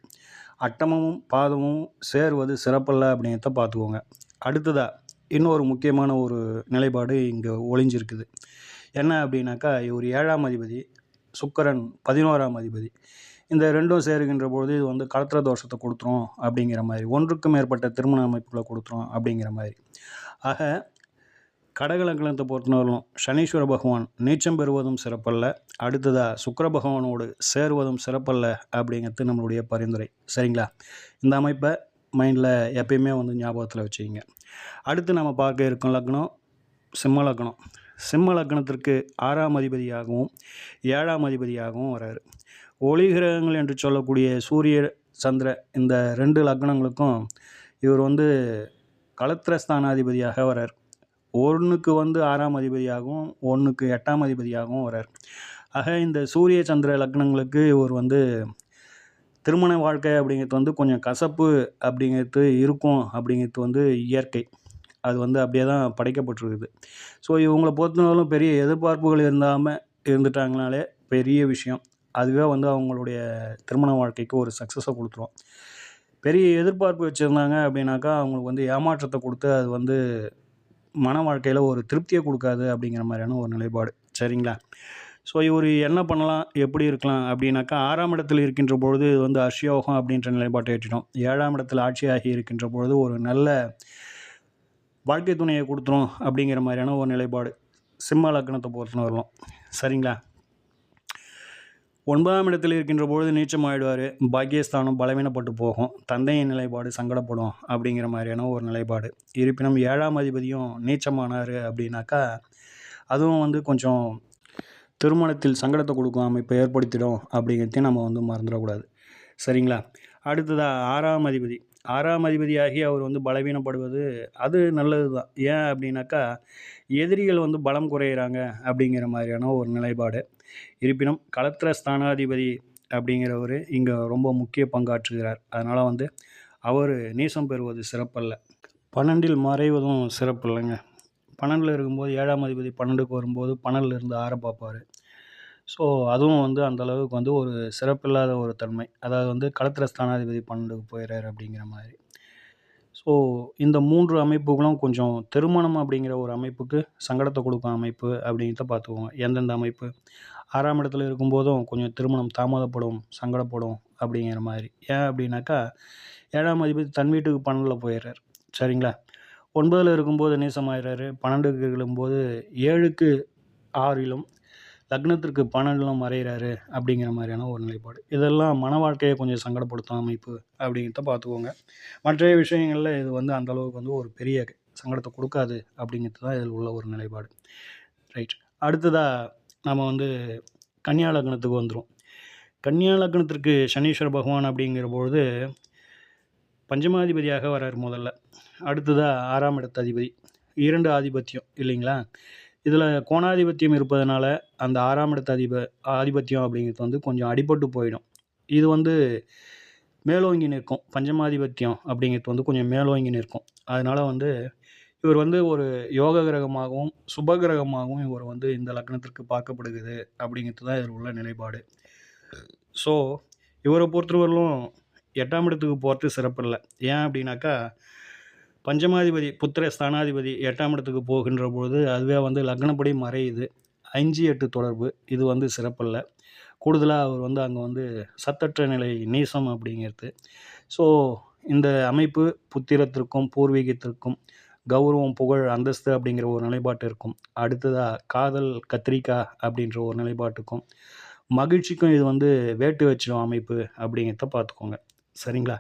அட்டமமும் பாதமும் சேருவது சிறப்பல்ல அப்படிங்கிறத பார்த்துக்கோங்க. அடுத்ததாக இன்னொரு முக்கியமான ஒரு நிலைப்பாடு இங்கே ஒளிஞ்சிருக்குது. என்ன அப்படின்னாக்கா, இவர் 7ஆம் அதிபதி, சுக்கிரன் 11ஆம் அதிபதி. இந்த ரெண்டும் சேருகின்ற பொழுது இது வந்து களத்திர தோஷத்தை கொடுத்துரும் அப்படிங்கிற மாதிரி, ஒன்றுக்கும் மேற்பட்ட திருமண அமைப்புகளை கொடுத்துரும் அப்படிங்கிற மாதிரி. ஆக கடக லக்னத்தை பொறுத்தவரையிலும் சனீஸ்வர பகவான் நீச்சம் பெறுவதும் சிறப்பல்ல, அடுத்ததாக சுக்கிர பகவானோடு சேருவதும் சிறப்பல்ல அப்படிங்கிறது நம்மளுடைய பரிந்துரை. சரிங்களா? இந்த அமைப்பை மைண்டில் எப்பயுமே வந்து ஞாபகத்தில் வச்சுக்கிங்க. அடுத்து நம்ம பார்க்க இருக்கும் லக்னம் சிம்ம லக்னம். சிம்ம லக்னத்திற்கு 6ஆம் அதிபதியாகவும் 7ஆம் அதிபதியாகவும் வராரு. ஒளி கிரகங்கள் என்று சொல்லக்கூடிய சூரிய சந்திர இந்த 2 லக்னங்களுக்கும் இவர் வந்து களத்திரஸ்தானாதிபதியாக வரார். ஒன்றுக்கு வந்து 6ஆம் அதிபதியாகவும் ஒன்றுக்கு 8ஆம் அதிபதியாகவும் வரார். ஆக இந்த சூரிய சந்திர லக்னங்களுக்கு இவர் வந்து திருமண வாழ்க்கை அப்படிங்கிறது வந்து கொஞ்சம் கசப்பு அப்படிங்கிறது இருக்கும் அப்படிங்கிறது வந்து இயற்கை. அது வந்து அப்படியே தான் படைக்கப்பட்டிருக்குது. ஸோ இவங்கள பொறுத்தவரையிலும் பெரிய எதிர்பார்ப்புகள் இருந்துட்டாங்கனாலே பெரிய விஷயம். அதுவே வந்து அவங்களுடைய திருமண வாழ்க்கைக்கு ஒரு சக்ஸஸை கொடுத்துரும். பெரிய எதிர்பார்ப்பு வச்சுருந்தாங்க அப்படின்னாக்கா, அவங்களுக்கு வந்து ஏமாற்றத்தை கொடுத்து அது வந்து மன வாழ்க்கையில் ஒரு திருப்தியை கொடுக்காது அப்படிங்கிற மாதிரியான ஒரு நிலைப்பாடு. சரிங்களா? ஸோ இவர் என்ன பண்ணலாம், எப்படி இருக்கலாம் அப்படின்னாக்கா, 6ஆம் இடத்தில் இருக்கின்ற பொழுது இது வந்து அஷ்யோகம் அப்படின்ற நிலைப்பாட்டை ஏற்றிடும். 7ஆம் இடத்தில் ஆட்சியாகி இருக்கின்ற பொழுது ஒரு நல்ல வாழ்க்கை துணையை கொடுத்துரும் அப்படிங்கிற மாதிரியான ஒரு நிலைப்பாடு சிம்ம லக்னத்தை பொறுத்தவரையிலும். சரிங்களா? 9ஆம் இடத்தில் இருக்கின்ற பொழுது நீச்சம் ஆகிடுவார். பாக்கியஸ்தானம் பலவீனப்பட்டு போகும். தந்தையின் நிலைப்பாடு சங்கடப்படும் அப்படிங்கிற மாதிரியான ஒரு நிலைப்பாடு. இருப்பினும் 7ஆம் அதிபதியும் நீச்சமானார் அப்படின்னாக்கா, அதுவும் வந்து கொஞ்சம் திருமணத்தில் சங்கடத்தை கொடுக்கும் அமைப்பை ஏற்படுத்திடும் அப்படிங்கிறதையும் நம்ம வந்து மறந்துடக்கூடாது. சரிங்களா? அடுத்ததாக 6ஆம் அதிபதி. 6ஆம் அதிபதியாகி அவர் வந்து பலவீனப்படுவது அது நல்லது தான். ஏன் அப்படின்னாக்கா, எதிரிகள் வந்து பலம் குறையிறாங்க அப்படிங்கிற மாதிரியான ஒரு நிலைப்பாடு. இருப்பினும் களத்திர ஸ்தானாதிபதி அப்படிங்கிறவர் இங்கே ரொம்ப முக்கிய பங்காற்றுகிறார். அதனால் வந்து அவர் நீசம் பெறுவது சிறப்பல்ல. 12இல் மறைவதும் சிறப்பில்லைங்க. 12இல் இருக்கும்போது 7ஆம் அதிபதி 12க்கு வரும்போது 12இல் இருந்து 6 பார்ப்பார். ஸோ அதுவும் வந்து அந்த அளவுக்கு வந்து ஒரு சிறப்பில்லாத ஒரு தன்மை. அதாவது வந்து களத்திர ஸ்தானாதிபதி 12க்கு போயிடுறாரு அப்படிங்கிற மாதிரி. ஸோ இந்த 3 அமைப்புகளும் கொஞ்சம் திருமணம் அப்படிங்கிற ஒரு அமைப்புக்கு சங்கடத்தை கொடுக்கும் அமைப்பு அப்படிங்கிறத பார்த்துக்குவோங்க. எந்தெந்த அமைப்பு 6ஆம் இடத்துல இருக்கும்போதும் கொஞ்சம் திருமணம் தாமதப்படும், சங்கடப்படும் அப்படிங்கிற மாதிரி. ஏன் அப்படின்னாக்கா, 7ஆம் அதிபதி தன் வீட்டுக்கு 12ல் போயிடுறார். சரிங்களா? 9ல் இருக்கும்போது நீசமாயிடுறாரு. 12க்கு இருக்கும்போது 7க்கு 6லும் லக்னத்திற்கு 12லும் மறைகிறாரு அப்படிங்கிற மாதிரியான ஒரு நிலைப்பாடு. இதெல்லாம் மன வாழ்க்கையை கொஞ்சம் சங்கடப்படுத்தும் அமைப்பு அப்படிங்கிறத பார்த்துக்கோங்க. மற்ற விஷயங்களில் இது வந்து அந்த அளவுக்கு வந்து ஒரு பெரிய சங்கடத்தை கொடுக்காது அப்படிங்கிறது தான் இதில் உள்ள ஒரு நிலைப்பாடு. ரைட். அடுத்ததாக நம்ம வந்து கன்னியா லக்னத்துக்கு வந்துடும். கன்னியா லக்னத்திற்கு சனீஸ்வர பகவான் அப்படிங்கிற பொழுது பஞ்சமாதிபதியாக வரார் முதல்ல. அடுத்ததாக 6ஆம் இடத்து அதிபதி. 2 ஆதிபத்தியம் இல்லைங்களா? இதில் கோணாதிபத்தியம் இருப்பதனால அந்த 6ஆம் இடத்து ஆதிபத்தியம் அப்படிங்கிறது வந்து கொஞ்சம் அடிபட்டு போயிடும். இது வந்து மேலோங்கி நிற்கும். பஞ்சமாதிபத்தியம் அப்படிங்கிறது வந்து கொஞ்சம் மேலோங்கி நிற்கும். அதனால் வந்து இவர் வந்து ஒரு யோக கிரகமாகவும் சுப கிரகமாகவும் இவர் வந்து இந்த லக்னத்திற்கு பார்க்கப்படுகிறது அப்படிங்கிறது தான் இதில் உள்ள நிலைப்பாடு. ஸோ இவரை பொறுத்தவரையிலும் 8ஆம் இடத்துக்கு போகிறது சிறப்பில்லை. ஏன் அப்படின்னாக்கா, பஞ்சமாதிபதி புத்திர ஸ்தானாதிபதி 8ஆம் இடத்துக்கு போகின்ற பொழுது அதுவே வந்து லக்னப்படி மறையுது. 5, 8 தொடர்பு இது வந்து சிறப்பல்ல. கூடுதலாக அவர் வந்து அங்கே வந்து சத்தற்ற நிலை நீசம் அப்படிங்கிறது. ஸோ இந்த அமைப்பு புத்திரத்திற்கும் பூர்வீகத்திற்கும் கௌரவம், புகழ், அந்தஸ்து அப்படிங்கிற ஒரு நிலைப்பாட்டிற்கும், அடுத்ததாக காதல் கத்திரிக்காய் அப்படின்ற ஒரு நிலைப்பாட்டுக்கும், மகிழ்ச்சிக்கும் இது வந்து வேட்டு வச்சிடும் அமைப்பு அப்படிங்கிறத பார்த்துக்கோங்க. சரிங்களா?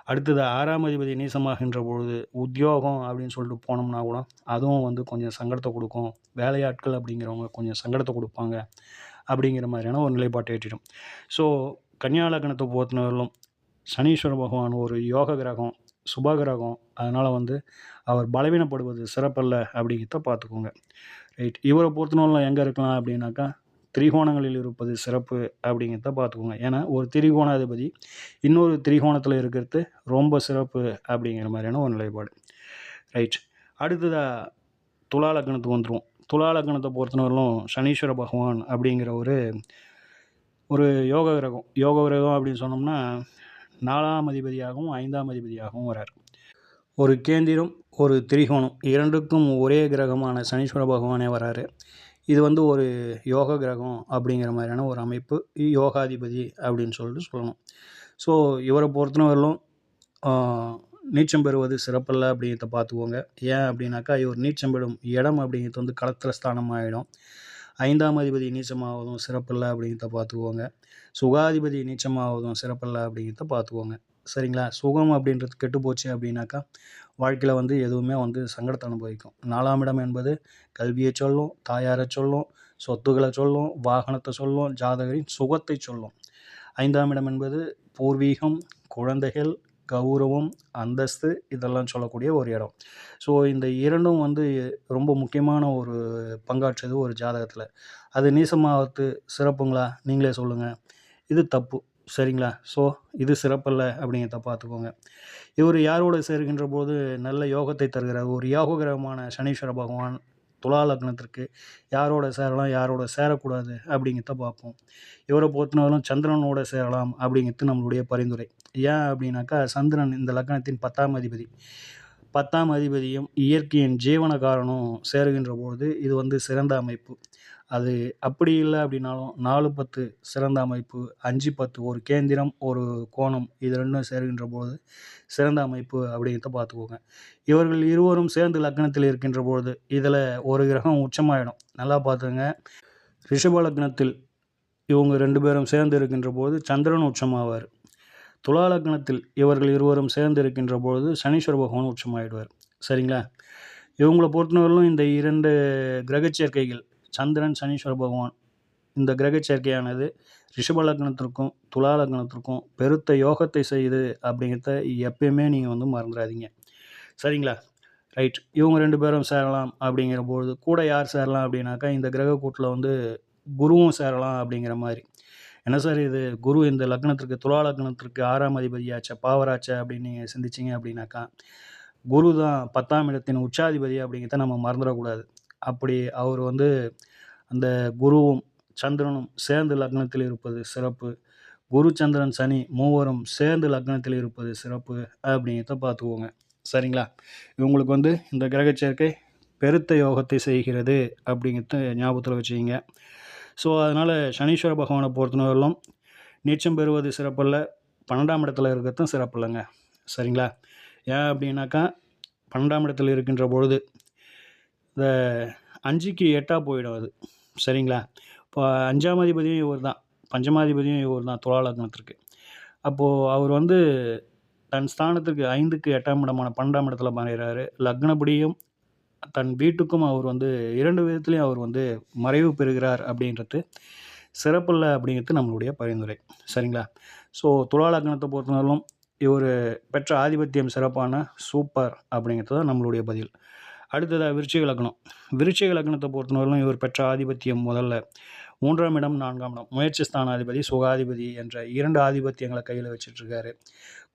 அடுத்தது 6ஆம் அதிபதி நீசமாகின்ற பொழுது உத்தியோகம் அப்படின்னு சொல்லிட்டு போனோம்னா கூட அதுவும் வந்து கொஞ்சம் சங்கடத்தை கொடுக்கும். வேலையாட்கள் அப்படிங்கிறவங்க கொஞ்சம் சங்கடத்தை கொடுப்பாங்க அப்படிங்கிற மாதிரியான ஒரு நிலைப்பாட்டை ஏற்றிடும். ஸோ கன்னியா லக்னத்தை பொறுத்தவரையிலும் சனீஸ்வர பகவான் ஒரு யோக கிரகம், சுப கிரகம். அதனால் வந்து அவர் பலவீனப்படுவது சிறப்பல்ல அப்படிங்கிறத பார்த்துக்கோங்க. ரைட். இவரை பொறுத்தவரையிலும் எங்கே இருக்கலாம் அப்படின்னாக்கா, திரிகோணங்களில் இருப்பது சிறப்பு அப்படிங்கிறத பார்த்துக்கோங்க. ஏன்னா ஒரு திரிகோணாதிபதி இன்னொரு திரிகோணத்தில் இருக்கிறது ரொம்ப சிறப்பு அப்படிங்கிற மாதிரியான ஒரு நிலைப்பாடு. ரைட். அடுத்ததா துலா லக்னத்துக்கு வந்துருவோம். துலா லக்னத்தை பொறுத்தவரையிலும் சனீஸ்வர பகவான் அப்படிங்கிற ஒரு ஒரு யோக கிரகம். யோக கிரகம் அப்படின்னு சொன்னோம்னா 4ஆம் அதிபதியாகவும் 5ஆம் அதிபதியாகவும் வரார். ஒரு கேந்திரம், ஒரு திரிகோணம் இரண்டுக்கும் ஒரே கிரகமான சனீஸ்வர பகவானே வராரு. இது வந்து ஒரு யோக கிரகம் அப்படிங்கிற மாதிரியான ஒரு அமைப்பு. யோகாதிபதி அப்படின்னு சொல்லிட்டு சொல்லணும். ஸோ இவரை பொறுத்தவரையிலும் நீச்சம் பெறுவது சிறப்பில்லை அப்படிங்கிறத பார்த்துக்கோங்க. ஏன் அப்படின்னாக்கா, இவர் நீச்சம் பெறும் இடம் அப்படிங்கிறது வந்து களத்திர ஸ்தானம் ஆகிடும். 5ஆம் அதிபதி நீச்சமாவதும் சிறப்பில்லை அப்படிங்கிறத பார்த்துக்கோங்க. சுகாதிபதி நீச்சமாவதும் சிறப்பில்லை அப்படிங்கிறத பார்த்துக்கோங்க. சரிங்களா? சுகம் அப்படின்றது கெட்டு போச்சு அப்படின்னாக்கா, வாழ்க்கையில் வந்து எதுவுமே வந்து சங்கடத்தை அனுபவிக்கும். 4ஆம் இடம் என்பது கல்வியை சொல்லும், தாயாரை சொல்லும், சொத்துக்களை சொல்லும், வாகனத்தை சொல்லும், ஜாதகரின் சுகத்தை சொல்லும். 5ஆம் இடம் என்பது பூர்வீகம், குழந்தைகள், கௌரவம், அந்தஸ்து இதெல்லாம் சொல்லக்கூடிய ஒரு இடம். ஸோ இந்த இரண்டும் வந்து ரொம்ப முக்கியமான ஒரு பங்காற்றுது ஒரு ஜாதகத்தில். அது நீசமாவது சிறப்புங்களா? நீங்களே சொல்லுங்கள். இது தப்பு. சரிங்களா? ஸோ இது சிறப்பல்ல அப்படிங்கிறத பார்த்துக்கோங்க. இவர் யாரோடு சேர்கின்ற போது நல்ல யோகத்தை தருகிறார். ஒரு யோக கிரகமான சனீஸ்வர பகவான் துலா லக்னத்திற்கு யாரோட சேரலாம், யாரோட சேரக்கூடாது அப்படிங்கிறத பார்ப்போம். இவரை பொறுத்தவரையிலும் சந்திரனோட சேரலாம் அப்படிங்கிறது நம்மளுடைய பரிந்துரை. ஏன் அப்படின்னாக்கா, சந்திரன் இந்த லக்னத்தின் 10ஆம் அதிபதி. 10ஆம் அதிபதியும் இயற்கையின் ஜீவனகாரனும் சேருகின்ற பொழுது இது வந்து சிறந்த அமைப்பு. அது அப்படி இல்லை அப்படின்னாலும் 4-10 சிறந்த அமைப்பு, 5-10 ஒரு கேந்திரம், ஒரு கோணம் இது ரெண்டும் சேர்கின்ற போது சிறந்த அமைப்பு அப்படிங்கிறத பார்த்துக்கோங்க. இவர்கள் இருவரும் சேர்ந்து லக்னத்தில் இருக்கின்ற பொழுது இதில் ஒரு கிரகம் உச்சமாயிடும். நல்லா பார்த்துங்க. ரிஷப லக்னத்தில் இவங்க 2 பேரும் சேர்ந்து இருக்கின்ற போது சந்திரன் உச்சமாவார். துலா லக்னத்தில் இவர்கள் இருவரும் சேர்ந்து இருக்கின்ற பொழுது சனீஸ்வர பகவான் உச்சமாயிடுவார். சரிங்களா? இவங்களை பொறுத்தவரையிலும் இந்த 2 கிரக சேர்க்கைகள் சந்திரன், சனீஸ்வர பகவான் இந்த கிரக சேர்க்கையானது ரிஷப லக்னத்திற்கும் துலா லக்னத்திற்கும் பெருத்த யோகத்தை செய்யுது அப்படிங்கிறத எப்பயுமே நீங்கள் வந்து மறந்துடாதீங்க. சரிங்களா? ரைட். இவங்க 2 பேரும் சேரலாம் அப்படிங்கிற பொழுது கூட யார் சேரலாம் அப்படின்னாக்கா, இந்த கிரக கூட்டில் வந்து குருவும் சேரலாம் அப்படிங்கிற மாதிரி. என்ன சார் இது, குரு இந்த லக்னத்திற்கு துலா லக்னத்திற்கு 6ஆம் அதிபதியாச்சே, பாவராச்சே அப்படின்னு நீங்கள் சிந்திச்சிங்க அப்படின்னாக்கா, குரு தான் 10ஆம் இடத்தின் உச்சாதிபதி அப்படிங்கிறத நம்ம மறந்துடக்கூடாது. அப்படி அவர் வந்து அந்த குருவும் சந்திரனும் சேர்ந்து லக்னத்தில் இருப்பது சிறப்பு. குரு, சந்திரன், சனி மூவரும் சேர்ந்து லக்னத்தில் இருப்பது சிறப்பு அப்படிங்கிறத பார்த்துக்கோங்க. சரிங்களா? இவங்களுக்கு வந்து இந்த கிரக சேர்க்கை பெருத்த யோகத்தை செய்கிறது அப்படிங்கிறத ஞாபகத்தில் வச்சுக்கிங்க. ஸோ அதனால் சனீஸ்வர பகவானை பொறுத்தவரையிலும் நீச்சம் பெறுவது சிறப்பல்ல, 12ஆம் இடத்துல இருக்கிறதும் சிறப்பில்லைங்க. சரிங்களா? ஏன் அப்படின்னாக்கா, 12ஆம் இடத்துல இருக்கின்ற பொழுது இந்த 5க்கு 8 போயிடும் அது. சரிங்களா? இப்போ 5ஆம் அதிபதியும் இவர் தான், பஞ்சமாதிபதியும் இவர் தான் துலா லக்னத்திற்கு. அப்போது அவர் வந்து தன் ஸ்தானத்துக்கு 5க்கு 8ஆம் இடமான 12ஆம் இடத்துல மறைகிறாரு. லக்னப்படியும் தன் வீட்டுக்கும் அவர் வந்து 2 விதத்துலேயும் அவர் வந்து மறைவு பெறுகிறார் அப்படின்றது சிறப்பில்ல அப்படிங்கிறது நம்மளுடைய பரிந்துரை. சரிங்களா? ஸோ துலா லக்னத்தை பொறுத்தவரையிலும் இவர் பெற்ற ஆதிபத்தியம் சிறப்பான சூப்பர் அப்படிங்கிறது தான் நம்மளுடைய பதில். அடுத்ததாக விருச்சிக லக்னம். விருச்சிக லக்னத்தை பொறுத்தவரையிலும் இவர் பெற்ற ஆதிபத்தியம் முதல்ல 3ஆம் இடம், 4ஆம் இடம், முயற்சி ஸ்தானாதிபதி, சுகாதிபதி என்ற 2 ஆதிபத்தியங்களை கையில் வச்சிட்ருக்காரு.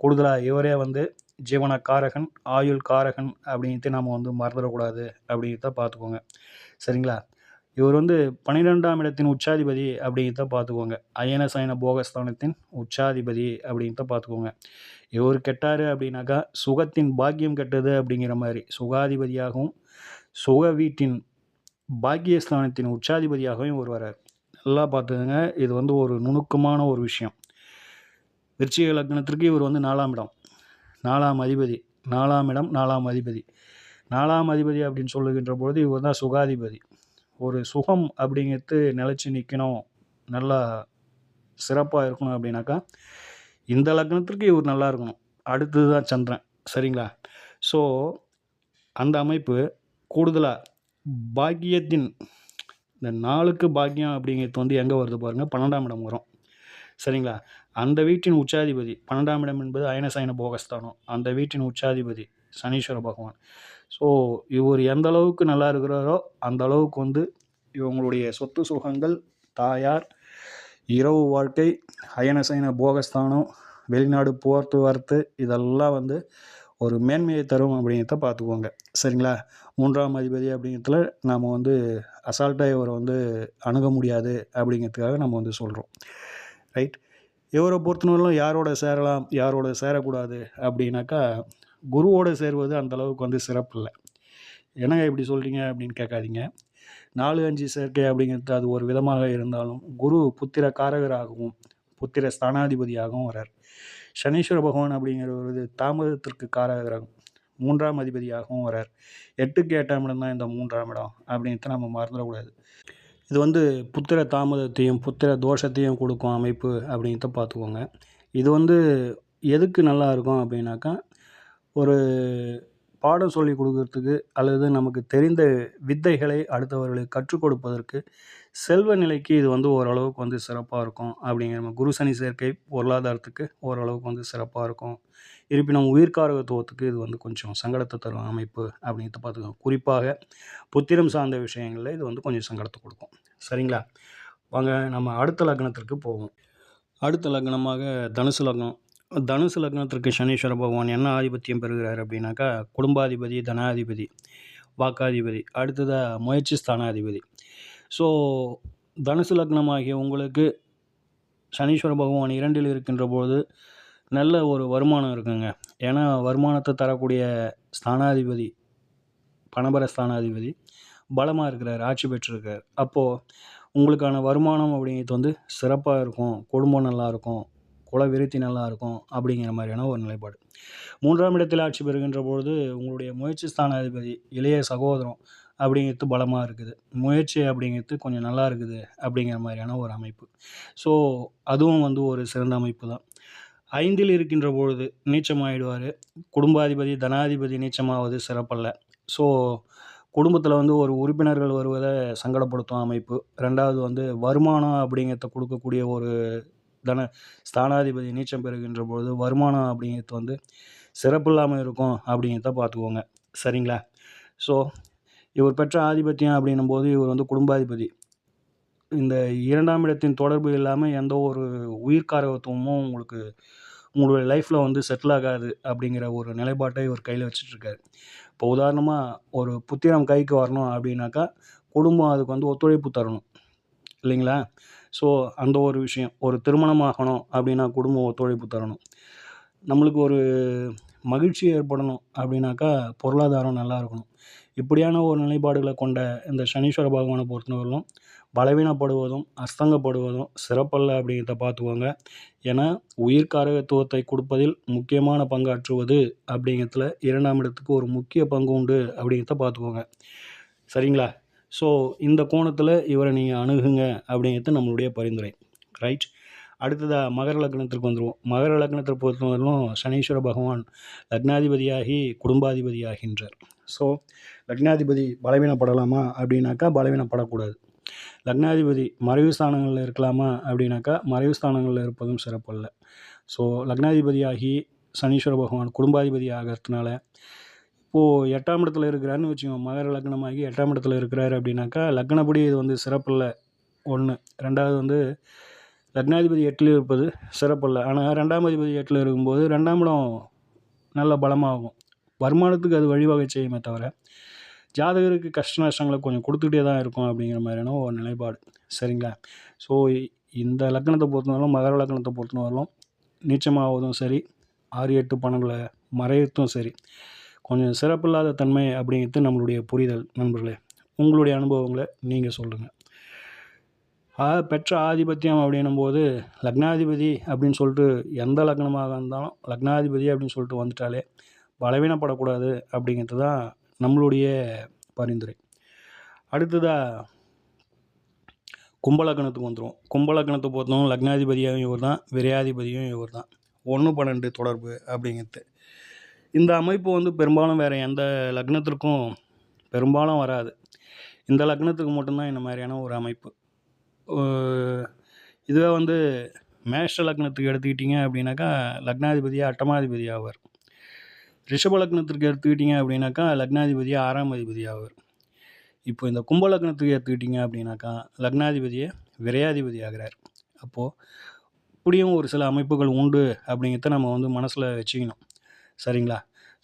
கூடுதலாக இவரே வந்து ஜீவனக்காரகன், ஆயுள் காரகன் அப்படின்ட்டு நம்ம வந்து மறந்துடக்கூடாது அப்படிங்கிறத பார்த்துக்கோங்க. சரிங்களா? இவர் வந்து 12ஆம் இடத்தின் உச்சாதிபதி அப்படிங்கிறத பார்த்துக்கோங்க. அயன சயன போகஸ்தானத்தின் உச்சாதிபதி அப்படிங்கிறத பார்த்துக்கோங்க. இவர் கெட்டார் அப்படின்னாக்கா சுகத்தின் பாக்கியம் கெட்டது அப்படிங்கிற மாதிரி சுகாதிபதியாகவும் சுக வீட்டின் பாக்கியஸ்தானத்தின் உச்சாதிபதியாகவும் இவர் வரார். நல்லா பார்த்துக்கோங்க. இது வந்து ஒரு நுணுக்கமான ஒரு விஷயம். விருச்சிக லக்னத்திற்கு இவர் வந்து 4ஆம் இடம், 4ஆம் அதிபதி, 4ஆம் இடம், 4ஆம் அதிபதி. 4ஆம் அதிபதி அப்படின்னு சொல்லுகின்ற பொழுது இவர் தான் சுகாதிபதி. ஒரு சுகம் அப்படிங்கிறது நிலச்சி நிற்கணும், நல்லா சிறப்பாக இருக்கணும் அப்படின்னாக்கா இந்த லக்னத்திற்கு இவர் நல்லா இருக்கணும். அடுத்தது தான் சந்திரன். சரிங்களா? ஸோ அந்த அமைப்பு கூடுதலாக பாக்கியத்தின் இந்த 4க்கு பாக்கியம் அப்படிங்கிறது வந்து எங்கே வருது பாருங்கள், 12ஆம் இடம் வரும். சரிங்களா? அந்த வீட்டின் உச்சாதிபதி 12ஆம் இடம் என்பது அயன சயன போகஸ்தானம். அந்த வீட்டின் உச்சாதிபதி சனீஸ்வர பகவான். ஸோ இவர் எந்த அளவுக்கு நல்லா இருக்கிறாரோ அந்த அளவுக்கு வந்து இவங்களுடைய சொத்து சுகங்கள், தாயார், இரவு வாழ்க்கை, அயனசைன போகஸ்தானம், வெளிநாடு போக்குவரத்து இதெல்லாம் வந்து ஒரு மேன்மையை தரும் அப்படிங்கிறத பார்த்துக்கோங்க. சரிங்களா? 3ஆம் அதிபதி அப்படிங்கிறதுல நாம் வந்து அசால்ட்டாக இவரை வந்து அணுக முடியாது அப்படிங்கிறதுக்காக நம்ம வந்து சொல்கிறோம். ரைட். இவரை பொறுத்தவரையிலும் யாரோட சேரலாம், யாரோட சேரக்கூடாது அப்படின்னாக்கா, குருவோடு சேருவது அந்தளவுக்கு வந்து சிறப்பு இல்லை. என்னங்க இப்படி சொல்கிறீங்க அப்படின்னு கேட்காதீங்க. 4, 5 சேர்க்கை அப்படிங்கிறது அது ஒரு விதமாக இருந்தாலும், குரு புத்திர காரகராகவும் புத்திர ஸ்தானாதிபதியாகவும் வரார். சனீஸ்வர பகவான் அப்படிங்கிறவர் தாமதத்திற்கு காரகராகும் 3ஆம் அதிபதியாகவும் வரார். 8க்கு 8ஆம் இடம் தான் இந்த 3ஆம் இடம் அப்படின்ட்டு நம்ம மறந்துடக்கூடாது. இது வந்து புத்திர தாமதத்தையும் புத்திர தோஷத்தையும் கொடுக்கும் அமைப்பு அப்படின்ட்டு பார்த்துக்கோங்க. இது வந்து எதுக்கு நல்லா இருக்கும் அப்படின்னாக்கா, ஒரு பாடம் சொல்லிக் கொடுக்கறதுக்கு அல்லது நமக்கு தெரிந்த வித்தைகளை அடுத்தவர்களுக்கு கற்றுக் கொடுப்பதற்கு செல்வ நிலைக்கு இது வந்து ஓரளவுக்கு வந்து சிறப்பாக இருக்கும் அப்படிங்கிற குரு சனி சேர்க்கை பொருளாதாரத்துக்கு ஓரளவுக்கு வந்து சிறப்பாக இருக்கும். இருப்பினும் உயிர்காரகத்துவத்துக்கு இது வந்து கொஞ்சம் சங்கடத்தை தரும் அமைப்பு அப்படின்ட்டு பார்த்துக்கோங்க. குறிப்பாக புத்திரம் சார்ந்த விஷயங்களில் இது வந்து கொஞ்சம் சங்கடத்தை கொடுக்கும். சரிங்களா? வாங்க நம்ம அடுத்த லக்னத்திற்கு போவோம். அடுத்த லக்னமாக தனுசு லக்னம். தனுசு லக்னத்திற்கு சனீஸ்வர பகவான் என்ன ஆதிபத்தியம் பெறுகிறார் அப்படின்னாக்கா, குடும்பாதிபதி, தனாதிபதி, வாக்காதிபதி, அடுத்ததாக முயற்சி ஸ்தானாதிபதி. ஸோ தனுசு லக்னமாகிய உங்களுக்கு சனீஸ்வர பகவான் 2ல் இருக்கின்ற போது நல்ல ஒரு வருமானம் இருக்குங்க. ஏன்னா வருமானத்தை தரக்கூடிய ஸ்தானாதிபதி, பணபர ஸ்தானாதிபதி பலமாக இருக்கிறார், ஆட்சி பெற்றிருக்கார். அப்போது உங்களுக்கான வருமானம் அப்படிங்கிறது வந்து சிறப்பாக இருக்கும், குடும்பம் நல்லாயிருக்கும், குல விருத்தி நல்லாயிருக்கும் அப்படிங்கிற மாதிரியான ஒரு நிலைப்பாடு. 3ஆம் இடத்தில் ஆட்சி பெறுகின்ற பொழுது உங்களுடைய முயற்சி ஸ்தானாதிபதி இளைய சகோதரம் அப்படிங்கிறது பலமாக இருக்குது, முயற்சி அப்படிங்கிறது கொஞ்சம் நல்லா இருக்குது அப்படிங்கிற மாதிரியான ஒரு அமைப்பு. ஸோ அதுவும் வந்து ஒரு சிறந்த அமைப்பு தான். 5ல் இருக்கின்ற பொழுது நீச்சமாகிடுவார். குடும்பாதிபதி, தனாதிபதி நீச்சமாவது சிறப்பல்ல. ஸோ குடும்பத்தில் வந்து ஒரு உறுப்பினர்கள் வருவதை சங்கடப்படுத்தும் அமைப்பு. 2வது வந்து வருமானம் அப்படிங்கிறத கொடுக்கக்கூடிய ஒரு ஸ்தானாதிபதி நீச்சம் பெறுகின்ற பொழுது வருமானம் அப்படிங்கிறது வந்து சிறப்பில்லாமல் இருக்கும் அப்படிங்கிறத பார்த்துக்கோங்க. சரிங்களா? ஸோ இவர் பெற்ற ஆதிபத்தியம் அப்படின்னும் போது இவர் வந்து குடும்பாதிபதி. இந்த 2ஆம் இடத்தின் தொடர்பு இல்லாமல் எந்த ஒரு உயிர்காரகத்துவமும் உங்களுடைய லைஃப்பில் வந்து செட்டில் ஆகாது அப்படிங்கிற ஒரு நிலைப்பாட்டை இவர் கையில் வச்சிட்ருக்காரு. இப்போ உதாரணமாக ஒரு புத்திரம் கைக்கு வரணும் அப்படின்னாக்கா, குடும்பம் அதுக்கு வந்து ஒத்துழைப்பு தரணும் இல்லைங்களா? ஸோ அந்த ஒரு விஷயம். ஒரு திருமணம் ஆகணும் அப்படின்னா குடும்பம் ஒத்துழைப்பு தரணும். நம்மளுக்கு ஒரு மகிழ்ச்சி ஏற்படணும் அப்படின்னாக்கா பொருளாதாரம் நல்லா இருக்கணும். இப்படியான ஒரு நிலைப்பாடுகளை கொண்ட இந்த சனீஸ்வர பகவானை பொறுத்தவரையிலும் பலவீனப்படுவதும் அஸ்தங்கப்படுவதும் சிறப்பல்ல அப்படிங்கிறத பார்த்துக்கோங்க. ஏன்னா உயிர்காரகத்துவத்தை கொடுப்பதில் முக்கியமான பங்காற்றுவது அப்படிங்கிறதுல 2ஆம் இடத்துக்கு ஒரு முக்கிய பங்கு உண்டு அப்படிங்கிறத பார்த்துக்கோங்க. சரிங்களா? ஸோ இந்த கோணத்தில் இவரை நீங்கள் அணுகுங்க அப்படிங்கிறது நம்மளுடைய பரிந்துரை. ரைட். அடுத்ததாக மகர லக்னத்திற்கு வந்துடுவோம். மகர லக்னத்தை பொறுத்தவரையிலும் சனீஸ்வர பகவான் லக்னாதிபதியாகி குடும்பாதிபதி ஆகின்றார். ஸோ லக்னாதிபதி பலவீனப்படலாமா அப்படின்னாக்கா பலவீனப்படக்கூடாது. லக்னாதிபதி மறைவு ஸ்தானங்களில் இருக்கலாமா அப்படின்னாக்கா மறைவு ஸ்தானங்களில் இருப்பதும் சிறப்பல்ல. ஸோ லக்னாதிபதியாகி சனீஸ்வர பகவான் குடும்பாதிபதி ஆகிறதுனால இப்போது 8ஆம் இடத்துல இருக்கிறாருன்னு வச்சுக்கோங்க. மகர லக்னமாகி 8ஆம் இடத்துல இருக்கிறாரு அப்படின்னாக்கா லக்னப்படி இது வந்து சிறப்பில்லை 1. 2வது வந்து லக்னாதிபதி 8ல் இருப்பது சிறப்பல்ல. ஆனால் 2ஆம் அதிபதி 8ல் இருக்கும்போது 2ஆம் இடம் நல்ல பலமாகும். வருமானத்துக்கு அது வழிவகை செய்யுமே தவிர ஜாதகருக்கு கஷ்ட நஷ்டங்களை கொஞ்சம் கொடுத்துக்கிட்டே தான் இருக்கும் அப்படிங்கிற மாதிரியான ஒரு நிலைப்பாடு. சரிங்களா? ஸோ இந்த லக்னத்தை பொறுத்தவரையிலும் மகர லக்னத்தை பொறுத்தவரையிலும் நீச்சமாவதும் சரி, 6, 8, 12 மறையத்தும் சரி, கொஞ்சம் சிறப்பில்லாத தன்மை அப்படிங்கிறது நம்மளுடைய புரிதல். நண்பர்களே, உங்களுடைய அனுபவங்களை நீங்கள் சொல்லுங்கள். பெற்ற ஆதிபத்தியம் அப்படின்னும்போது லக்னாதிபதி அப்படின்னு சொல்லிட்டு எந்த லக்னமாக இருந்தாலும் லக்னாதிபதி அப்படின்னு சொல்லிட்டு வந்துட்டாலே பலவீனப்படக்கூடாது அப்படிங்கிறது தான் நம்மளுடைய பரிந்துரை. அடுத்ததாக கும்பலக்கணத்துக்கு வந்துடும். கும்பலக்கணத்தை பொறுத்தவரை லக்னாதிபதியாகவும் இவர் தான், விரையாதிபதியும் இவர் தான். 1, 12 தொடர்பு அப்படிங்கிறது. இந்த அமைப்பு வந்து பெரும்பாலும் வேறு எந்த லக்னத்திற்கும் பெரும்பாலும் வராது. இந்த லக்னத்துக்கு மட்டும்தான் இந்த மாதிரியான ஒரு அமைப்பு. இதுவே வந்து மேஷ லக்னத்துக்கு எடுத்துக்கிட்டிங்க அப்படின்னாக்கா லக்னாதிபதியாக அட்டமாதிபதி ஆவார். ரிஷப லக்னத்திற்கு எடுத்துக்கிட்டிங்க அப்படின்னாக்கா லக்னாதிபதி 6ஆம் அதிபதி ஆவார். இப்போ இந்த கும்ப லக்னத்துக்கு எடுத்துக்கிட்டிங்க அப்படின்னாக்கா லக்னாதிபதியே விரையாதிபதி ஆகிறார். அப்போது இப்படியும் ஒரு சில அமைப்புகள் உண்டு அப்படிங்கிறத நம்ம வந்து மனசில் வச்சுக்கணும். சரிங்களா?